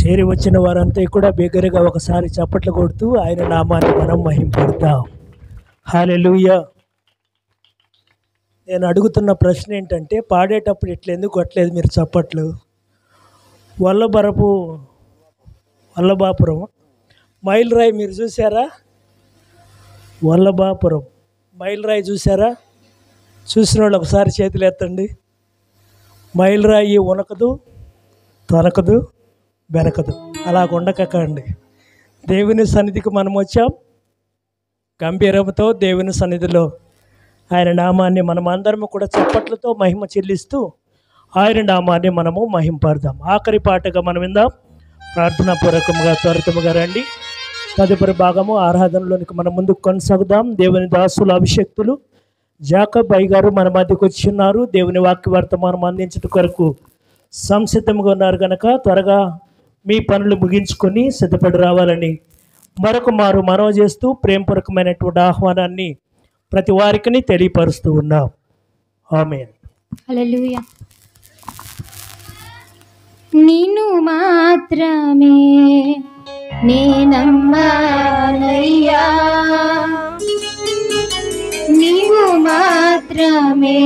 చేరి వచ్చిన వారంతా కూడా బిగ్గరగా ఒకసారి చప్పట్లు కొడుతూ ఆయన నామాన్ని మనం మహింపడతాం. హల్లెలూయా. నేను అడుగుతున్న ప్రశ్న ఏంటంటే, పాడేటప్పుడు ఇట్లెందుకు కొట్టలేదు మీరు చప్పట్లు? వల్లభాపురం మైలురాయి మీరు చూసారా? వల్లభాపురం మైలురాయి చూసారా? చూసిన వాళ్ళు ఒకసారి చేతులు ఎత్తండి. మైలురాయి ఉనకదు, తొనకదు, బెనకదు. అలా ఉండకండి. దేవుని సన్నిధికి మనం వచ్చాం. గంభీరంతో దేవుని సన్నిధిలో ఆయన నామాన్ని మనం అందరము కూడా చప్పట్లతో మహిమ చెల్లిస్తూ ఆయన నామాన్ని మనము మహింపడదాం. ఆఖరి పాటగా మనం విందాం. ప్రార్థనాపూర్వకంగా త్వరితముగా రండి. తదుపరి భాగము ఆరాధనలోనికి మనం ముందుకు కొనసాగుదాం. దేవుని దాసుల అభిషక్తులు జాకబ్ అయ్య గారు మన మధ్యకు వచ్చిన్నారు. దేవుని వాక్య వర్తమానం అందించడం కొరకు సంసిద్ధంగా ఉన్నారు కనుక త్వరగా మీ పనులు ముగించుకొని సిద్ధపడి రావాలని మరొక మారు మనవి చేస్తూ ప్రేమపూర్వకమైనటువంటి ఆహ్వానాన్ని ప్రతి వారికి తెలియపరుస్తూ ఉన్నాం. ఆమేన్. హల్లెలూయా. నిన్ను మాత్రమే నేనమ్మానయ్యా, నీవు మాత్రమే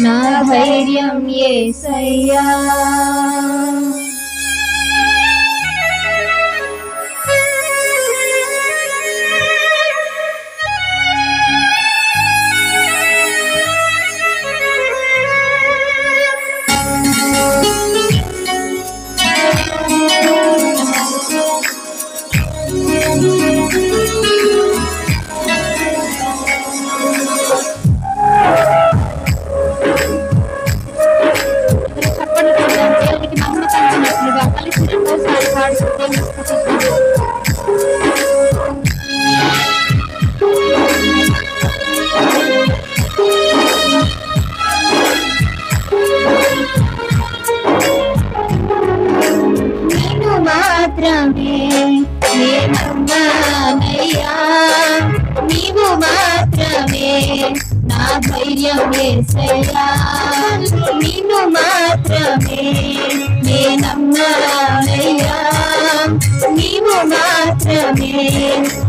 నా ధైర్యం యేసయ్యా. నీవు మాత్రమే నా ధైర్యం యేసయ్యా, నిన్ను మాత్రమే నేనమ్మానయ్యా, నీవు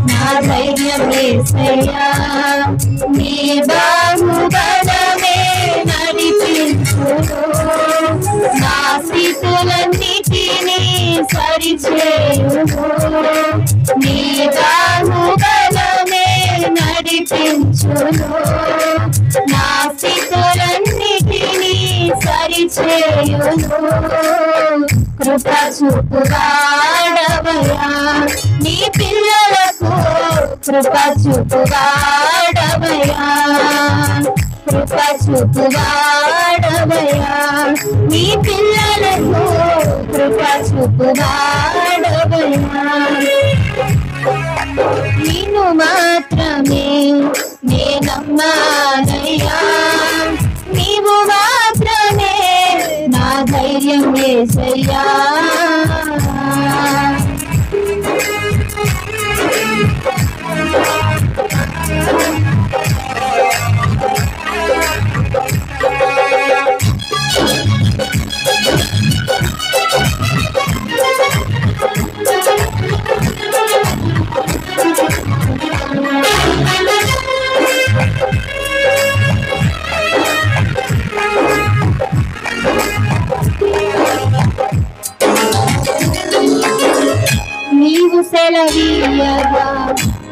నా ధైర్యం యేసయ్యా నీ బాహుబలమే నడిపించును నా స్థితులన్నిటినీ సరిచేయును నీ బాహుబలమే నడిపించును నా స్థితులన్నిటినీ సరిచేయును కృప చూపువాడవయ్యా నీ పిల్లలకు కృప చూపువాడవయ్యా కృప చూపువాడవయ్యా నీ పిల్లలకు కృప చూపువాడవయ్యా నిన్ను మాత్రమే నే నమ్మానయ్యా నీవు మాత్రమే నా ధైర్యం యేసయ్యా నీవు సెలవీయగా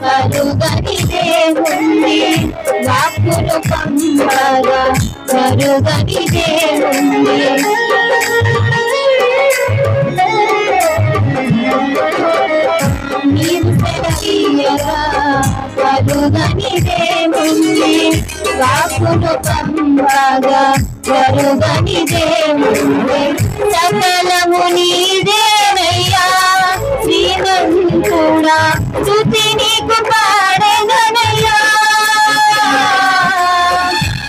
కరుగని దేవుంది వాక్కును పంపగా కరుగని దేవుంది నీవు సెలవీయగా కరుగని దేవుంది వాక్కును పంపగా కరుగని దేవుంది సకలము నీదేనయ్యా శ్రీమంతుడా స్తుతి నీకు పాడెదనయ్యా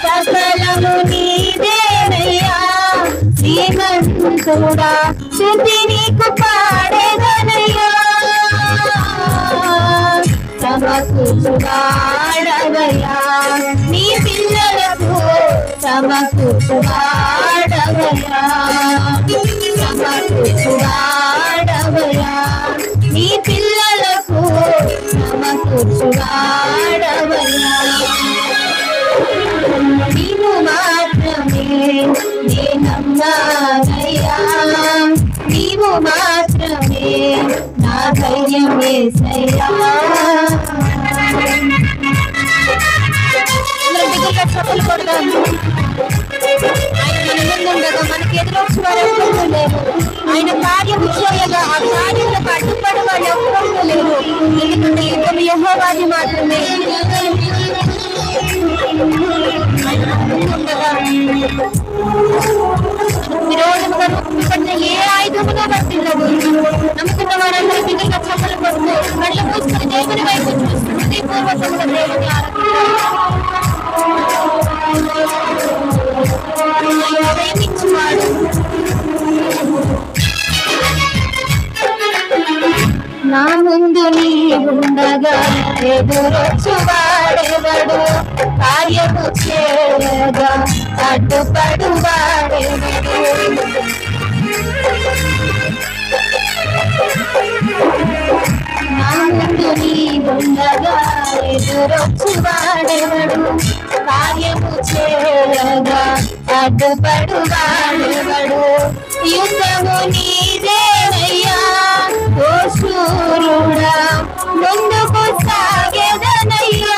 సకలము నీదేనయ్యా శ్రీమంతుడా స్తుతి నీకు పాడెదనయ్యా సమకూర్చువాడవయ్యా నీ పిల్లలకు సమకూర్చువాడవయ్యా సమకూర్చువాడవయ్యా నీ పిల్లలకు సమకూర్చువాడవయ్యా నీవు మాత్రమే నే నమ్మానయ్యా నీవు మాత్రమే నా ధైర్యం యేసయ్యా చప్పలు కొడదాం ఆయన మన ముందుండగా మనకి ఎదురొచ్చి వారు ఎవ్వరూ లేరు ఆయన కార్యము చేయగా ఆ కార్యములకు అడ్డుపడి వాళ్ళు ఎవ్వరూ లేరు ఎందుకంటే యుద్ధం యెహోవాది మాత్రమే విరోధముగా రూపొందిన ఏ ఆయుధముగా వర్తిల్లదు నమ్ముకున్న వారందరూ బిడ్డగా చప్పలు కొడుతూ కళ్ళు మూసుకుని దేవుని వైపు చూస్తూ హృదయపూర్వకంగా దేవుని ఆరాధించువాడు నా ముందు నీ ఉండగా ఎదురొచ్చువాడెవడు కార్యము చేయగా అడ్డుపడువాడెవడు నా ముందు నీ ఉండగా ఎదురొచ్చువాడెవడు కార్యము చేయగా అడ్డుపడువాడెవడు యుద్ధము నీదేనయ్యా ఓ శూరుడా ముందుకు సాగెదనయ్యా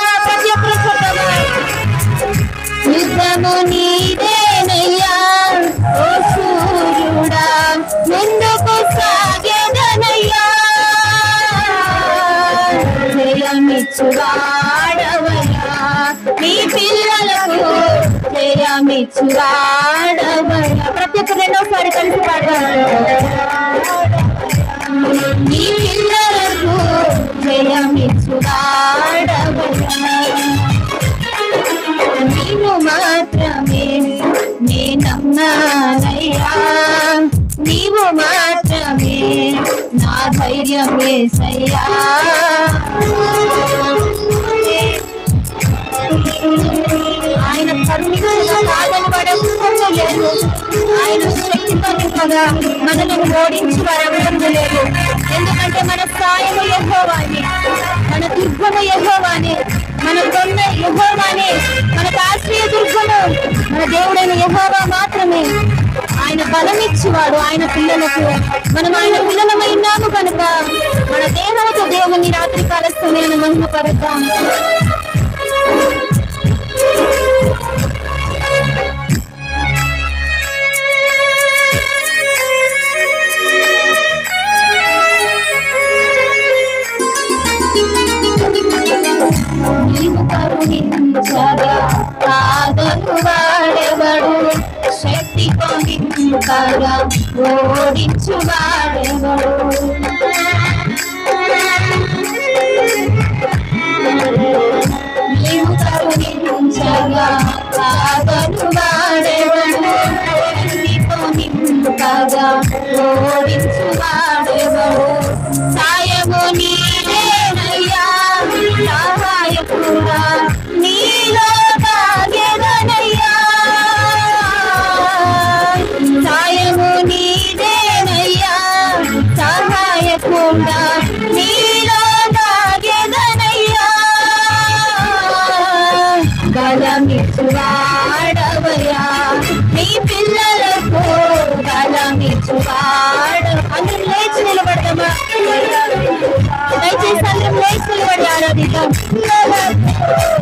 యుద్ధము నీదేనయ్యా ఓ శూరుడా ముందుకు సాగెదనయ్యా జయమిచ్చువాడవయ్యా నీ పిల్లలకు జయమిచ్చువాడవయ్యా ప్రతి ఒక్క రెండోసారి కలిసి పాడవాలి నీ పిల్లలకు జయమిచ్చువాడవయ్యా నీవు మాత్రమే నే నమ్మానయ్యా నీవు మాత్రమే నా ధైర్యం యేసయ్యా ఆయన కరుణిగా కాదని పడే లేదు ఆయన శక్తితో చెప్పగా మనలను ఓడించి వారు లేదు. ఎందుకంటే మన సాయము యెహోవానే, మన దుర్గము యెహోవానే, మన కొన్న యెహోవానే, మనకు ఆశ్రయ దుర్గము మన దేవుడైన యెహోవా మాత్రమే. ఆయన బలమిచ్చేవాడు ఆయన పిల్లలకు. మనం ఆయన పిల్లలమైనాము కనుక మన దేహంతో దేవుని రాత్రి కాల సమయాన్ని మహిమపరుద్దాం. వాడెవడు శక్తితో నింపగా ఓడించు వాడెవడు. నీవు కరుణించగా కాదను వాడెవడు శక్తితో నింపగా ఓడించు వాడెవడు. సాయము నీవేనయ్యా సహాయకుడా, నీలో భాగ్యదనయ్యా. సాయము నీదేనయ్యా సహాయకుడా, నీలో భాగ్యదనయ్యా. బలమిచ్చువాడవయ్యా నీ పిల్లలకు బలమిచ్చువాడు. అందరం లేచి నిలబడతామా? దయచేసి అందరం లేచి నిలబడి ఆరాధిద్దాం.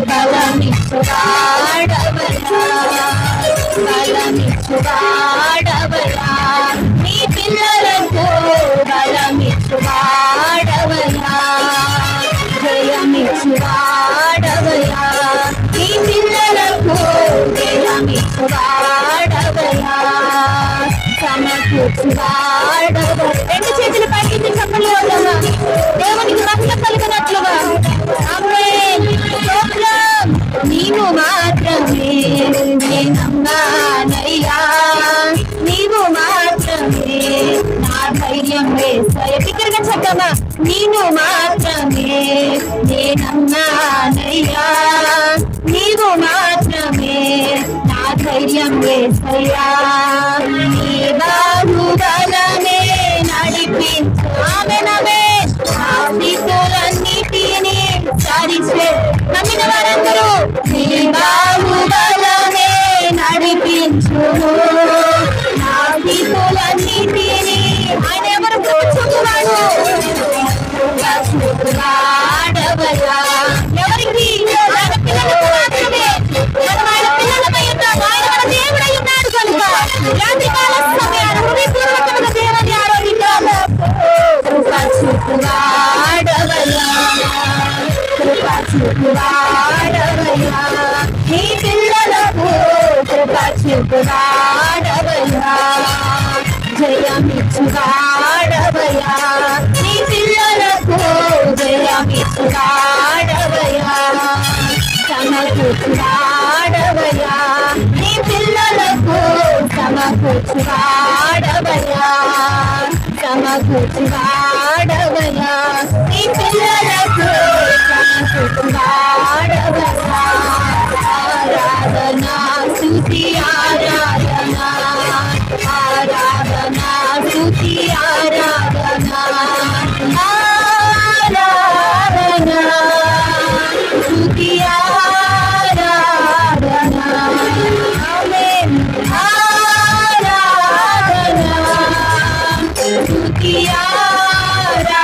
బలమిచ్చువాడవయ్యా, బలమిచ్చువాడవయ్యా నీ పిల్లలకు బలమిచ్చువాడవయ్యా, జయమిచ్చువాడవయ్యా నీ పిల్లలకు జయమిచ్చువాడవయ్యా, సమకూర్చువాడవయ్యా. రెండు చేతులు పైకి చప్పట్లు కొడదామా? దేవునికి మహిమ కలుగునట్లుగా. ఆమేన్. స్తోత్రం. నీవు మాత్రమే నేనమ్మానయ్యా, నీవు మాత్రమే నా ధైర్యం యేసయ్యా. బిగ్గరగా చెప్పమ్మా. నీవు మాత్రమే నేనమ్మానయ్యా, నీవు మాత్రమే నా ధైర్యం యేసయ్యా. నీ బాహుబలమే నడిపించు. ఆమేన్ ఆమేన్. నా స్థితులన్నిటినీ సరిచే. నమ్మిన వారందరూ నీ బాహుబలమే నడిపించు. నా స్థితులన్నిటినీ ఆయన ఎవరు చూపువాడు? చూపువాడవయ్యా. ఎవరికి? ఆయన పిల్లలకు మాత్రమే. మనం ఆయన పిల్లలమై ఉన్నాం. ఆయన మన దేవుడై ఉన్నాడు కనుక రాత్రి కాల సమయాన్ని హృదయపూర్వకంగా దేవుని ఆరాధిద్దాం. చూపువాడవయ్యా, కృప చూపువాడవయ్యా నీ పిల్లలకు కృప చూపువాడవయ్యా, జయమిచ్చువాడవయ్యా నీ పిల్లలకు జయమిచ్చువాడవయ్యా, సమకూర్చువాడవయ్యా నీ పిల్లలకు సమకూర్చువాడవయ్యా, సమకూర్చువాడవయ్యా నీ పిల్లలకు సమకూర్చువాడవయ్యా. ఆరాధనా స్తుతి ఆరాధనా, ఆరాధనా స్తుతి ఆరాధనా, ఆరాధనా స్తుతి ఆరాధనా. ఆమేన్. ఆరాధనా స్తుతి ఆరాధనా,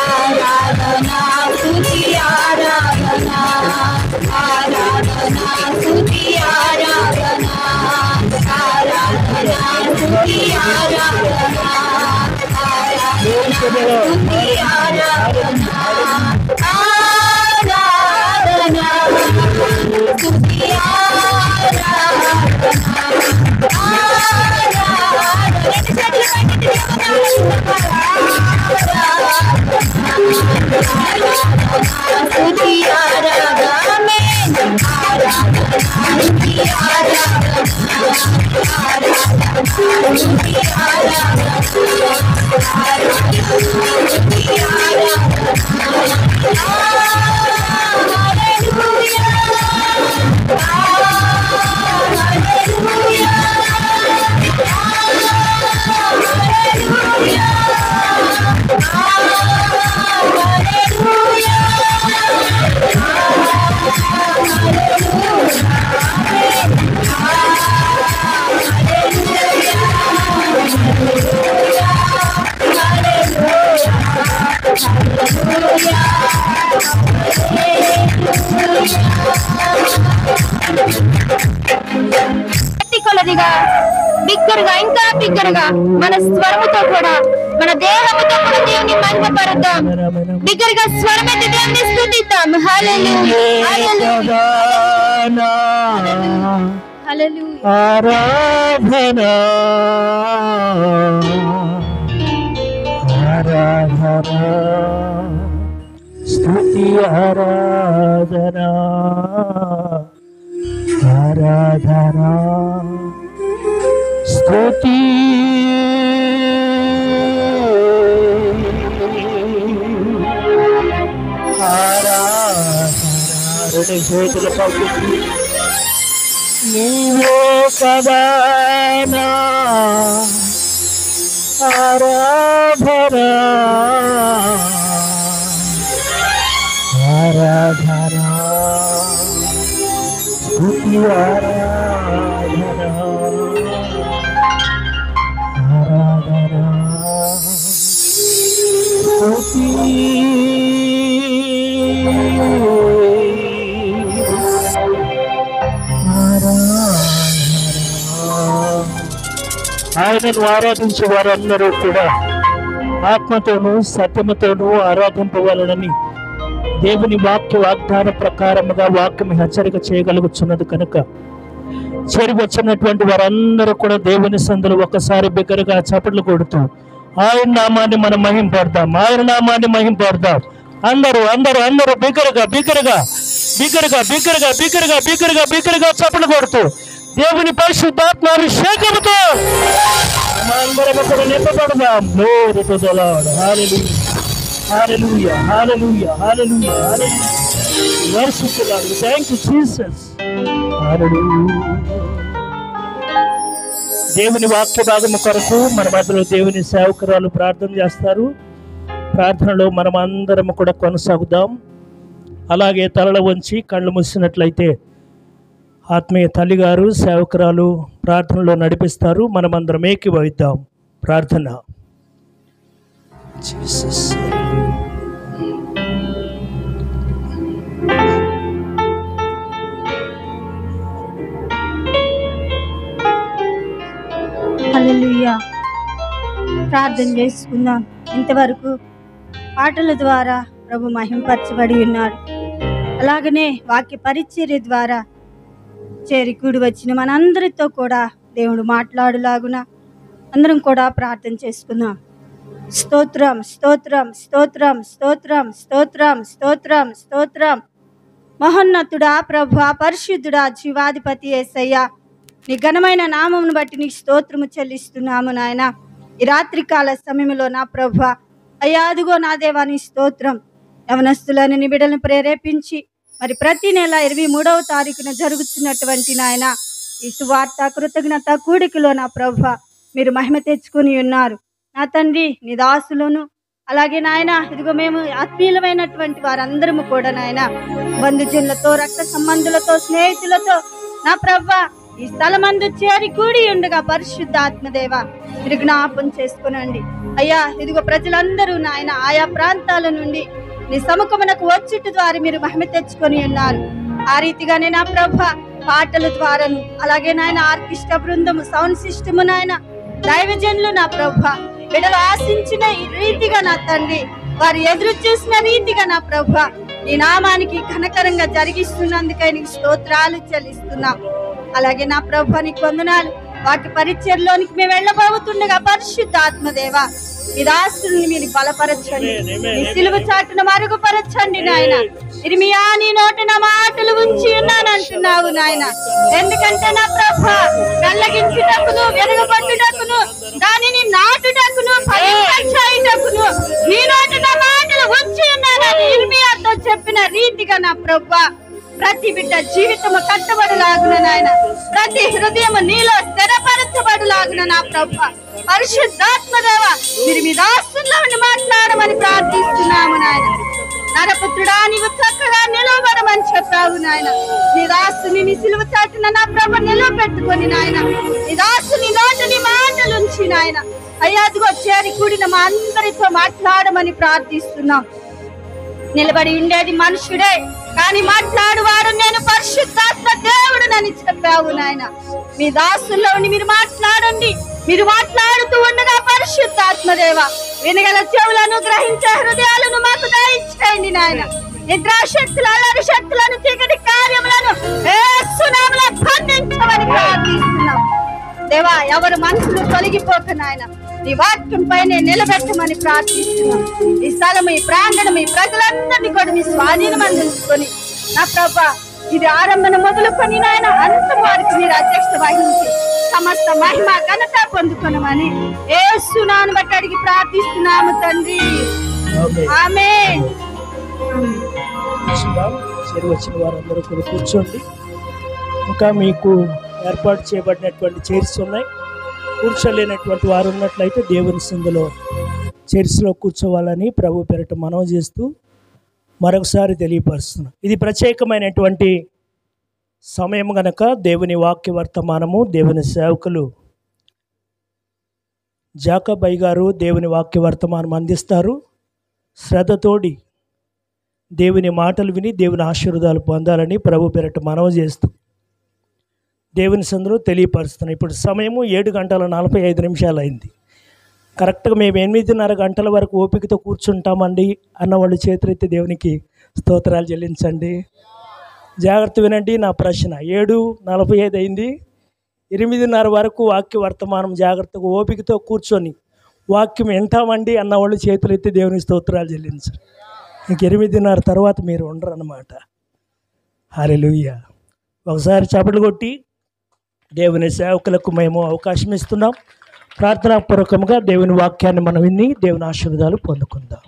ఆరాధనా స్తుతి ఆరాధనా, ఆరాధనా స్తుతి ఆరాధనా, ఆరాధనా స్తుతి ఆరాధనా, ఆరాధనా స్తుతి ఆరాధనా, ఆరాధనా స్తుతి ఆరాధనా, స్తుతి ఆరాధనా. ఆమేన్. స్తుతి ఆరాధనా, స్తుతి ఆరాధనా, స్తుతి ఆరాధనా. కొలదిగా బిగ్గరగా, ఇంకా బిగ్గరగా మన స్వరముతో కూడా, మన దేహముతో కూడా దేవుని మహిమపరుద్దాం. బిగ్గరగా స్వరమెత్తి దేవుని స్తుతిద్దాం. హల్లెలూయా, హల్లెలూయా, ఆరాధనా ఆరాధనా స్తుతి ఆరాధనా ఆరాధనా స్తుతి ఆరాధనా. రెండు చేతుల పక్కకి నీవే కదా నా ఆరాధనా ఆరాధనా స్తుతి ఆరాధనా ఆరాధనా స్తుతి ఆయనను ఆరాధించే వారందరూ కూడా ఆత్మతోనూ సత్యముతోనూ ఆరాధింపవలనని దేవుని వాగ్దాన ప్రకారముగా వాక్యం హెచ్చరిక చేయగలుగుతున్నది కనుక చేరి వచ్చినటువంటి వారందరూ కూడా దేవుని సందులు ఒకసారి బిగ్గరగా చప్పట్లు కొడుతూ ఆయన నామాన్ని మనం మహింపడదాం, ఆయన నామాన్ని మహింపడదాం. అందరూ అందరూ అందరూ బిగ్గరగా బిగ్గరగా బిగ్గరగా బిగ్గరగా బిగ్గరగా బిగ్గరగా బిగ్గరగా చప్పట్లు కొడుతూ దేవుని పరిశుద్ధాత్మ అభిషేకముతో అందరం కూడా నింపబడదాం. Glory to the Lord. Hallelujah. Hallelujah. Hallelujah. Hallelujah. Hallelujah. Worship the Lord. Thank you, Jesus. Hallelujah. దేవుని వాక్య భాగము కొరకు మన మధ్యలో దేవుని సేవకురాలు ప్రార్థన చేస్తారు. ప్రార్థనలో మనం అందరం కూడా కొనసాగుదాం. అలాగే తలలు వంచి కళ్ళు మూసినట్లయితే ఆత్మీయ తల్లిగారు సేవకురాలు ప్రార్థనలో నడిపిస్తారు. మనమందరం ఏకీభవిద్దాం. ప్రార్థన. జీసస్ హల్లెలూయా. ప్రార్థన చేసుకుందాం. ఇంతవరకు పాటల ద్వారా ప్రభు మహింపరచబడి ఉన్నాడు. అలాగనే వాక్య పరిచర్య ద్వారా చేరి కూడి వచ్చిన మనందరితో కూడా దేవుడు మాట్లాడులాగున అందరం కూడా ప్రార్థన చేసుకుందాం. స్తోత్రం స్తోత్రం స్తోత్రం స్తోత్రం స్తోత్రం స్తోత్రం స్తోత్రం. మహోన్నతుడా, ప్రభువా, పరిశుద్ధుడా, జీవాధిపతి యేసయ్యా, నీ ఘనమైన నామమును బట్టి నీకు స్తోత్రము చెల్లిస్తున్నాము నాయన. ఈ రాత్రికాల సమయంలో నా ప్రభువా, అయ్యా అదుగో నా దేవా నీ స్తోత్రం. యవనస్తులను నీ బిడ్డలను ప్రేరేపించి మరి ప్రతి నెల 23వ తారీఖున జరుగుతున్నటువంటి నాయన ఈ సువార్త కృతజ్ఞత కూడికలో నా ప్రభువా మీరు మహిమ తెచ్చుకుని ఉన్నారు. నా తండ్రి నీ దాసులను అలాగే నాయన ఇదిగో మేము ఆత్మీయులమైనటువంటి వారందరము కూడా నాయన బంధుజనులతో, రక్త సంబంధులతో, స్నేహితులతో నా ప్రభువా ఈ స్థలమందు చేరి కూడి ఉండగా పరిశుద్ధ ఆత్మదేవ మీరు జ్ఞాపం చేసుకునండి అయ్యా. ఇదిగో ప్రజలందరూ నాయన ఆయా ప్రాంతాల నుండి నీ సముఖమునకు వచ్చుట ద్వారా మీరు మహిమ తెచ్చుకొని ఉన్నారు. ఆ రీతిగానే నా ప్రభువా పాటల ద్వారాను అలాగే నాయన ఆర్కెస్ట్రా బృందము, సౌండ్ సిస్టము నాయన దైవజనులు నా ప్రభువా బిడ్డలు ఆశించిన ఈ రీతిగా నా తండ్రి వారు ఎదురు చూసిన రీతిగా నా ప్రభువా నీ నామానికి ఘనకరంగా జరిగిస్తున్నందుకై నీకు స్తోత్రాలు చెల్లిస్తున్నాం. అలాగే నా ప్రభువా నీకు వందనాలు. వాటి పరిచర్లోనికి మేము వెళ్ళబోతుండగా పరిశుద్ధ ఆత్మదేవ ఈ దాసుల్ని మీరు బలపరచండి, నీ సిలువ చాటున మరుగుపరచండి నాయన. ఇర్మియా నీ నోట నా మాటలు ఉంచి ఉన్నాను అంటున్నావు నాయన. ఎందుకంటే నా ప్రభువా కళ్ళగించుటకును, వెలుగుపట్టుటకును, దానిని నాటుటకును, ఫలింపచేయుటకును నీ నోట నా మాటలు ఉంచి ఉన్నానని ఇర్మియాతో చెప్పిన రీతిగా నా ప్రభువా ప్రతి బిడ్డ జీవితము కట్టబడులాగున నాయన, ప్రతి హృదయము నీలో స్థిరపరచబడులాగున నా ప్రభువా పరిశుద్ధాత్మదేవ మీరు మీ దాసులను మాట్లాడమని ప్రార్థిస్తున్నాము నాయన. నరపుత్రుడా నీవు చక్కగా నిలవబడమని చెప్పావు నాయన. నీ దాసుని నీ సిలువ చాటున నా ప్రభు నిలవబెట్టుకొని నాయన నీ దాసుని నోట నీ మాటలుంచి నాయన అయ్యా అదిగో చేరి కూడిన మా అందరితో మాట్లాడమని ప్రార్థిస్తున్నాం. నిలబడి ఉండేది మనుషుడే, కానీ మాట్లాడువాడు నేను పరిశుద్ధాత్మ దేవుడునని చెప్పావు నాయన. మీ దాసుల్లో ఉండి మీరు మాట్లాడండి. మీరు మాట్లాడుతూ ఉండగా పరిశుద్ధాత్మ దేవ వినగల చెవులను, గ్రహించే హృదయాలను మాకు దయచేయండి నాయన. నిద్రాశక్తులు, అల్లరి శక్తులను, చీకటి కార్యములను యేసు నామములో బంధించమని ప్రార్థిస్తున్నాం దేవా. ఎవరు మనసులు తొలగిపోక నాయన నీ వాక్యం పైన నిలబెట్టమని ప్రార్థిస్తున్నాం. ఈ స్థలం, ఈ ప్రాంగణం, ఈ ప్రజలందరినీ కూడా మీ స్వాధీనం అందించుకొని నా ప్రభా ఇది ఆరంభన మొదలుకొని నాయన అంతం వారికి మీరు అధ్యక్షత వహించి సమస్త మహిమ ఘనత పొందుకొనమని యేసు నామమును బట్టి అడిగి ప్రార్థిస్తున్నాము తండ్రి. ఆమేన్. వచ్చిన వారందరూ కూడా కూర్చోండి. ఇంకా మీకు ఏర్పాటు చేయబడినటువంటి చైర్స్ ఉన్నాయి. కూర్చోలేనటువంటి వారు ఉన్నట్లయితే దేవుని సందులో చైర్స్లో కూర్చోవాలని ప్రభు పేరిట మనవి చేస్తూ మరొకసారి తెలియపరుస్తున్నాం. ఇది ప్రత్యేకమైనటువంటి సమయం గనక దేవుని వాక్య వర్తమానము దేవుని సేవకులు జాకబ్ గారు దేవుని వాక్య వర్తమానం అందిస్తారు. శ్రద్ధతోడి దేవుని మాటలు విని దేవుని ఆశీర్వాదాలు పొందాలని ప్రభు పేరిట మనవి చేస్తూ దేవుని సందులో తెలియపరుస్తున్నాం. ఇప్పుడు సమయము 7:45 అయింది. కరెక్ట్గా మేము 8:30 గంటల వరకు ఓపికతో కూర్చుంటామండి అన్నవాళ్ళు చేతులెత్తి దేవునికి స్తోత్రాలు చెల్లించండి. జాగ్రత్త వినండి నా ప్రశ్న. 7:45 అయింది. 8:30 వరకు వాక్య వర్తమానం జాగ్రత్తగా ఓపికతో కూర్చొని వాక్యం వింటామండి అన్నవాళ్ళు చేతులెత్తి దేవునికి స్తోత్రాలు చెల్లించండి. ఇంక 8:30 తర్వాత మీరు ఉండరు అన్నమాట. హల్లెలూయా. ఒకసారి చప్పట్లు కొట్టి దేవుని సేవకులకు మేము అవకాశం ఇస్తున్నాం. ప్రార్థనాపూర్వకంగా దేవుని వాక్యాన్ని మనం విని దేవుని ఆశీర్వాదాలు పొందుకుందాం.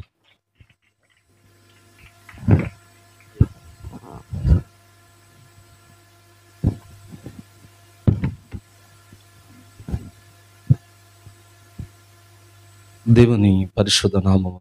దేవుని పరిశుద్ధ నామము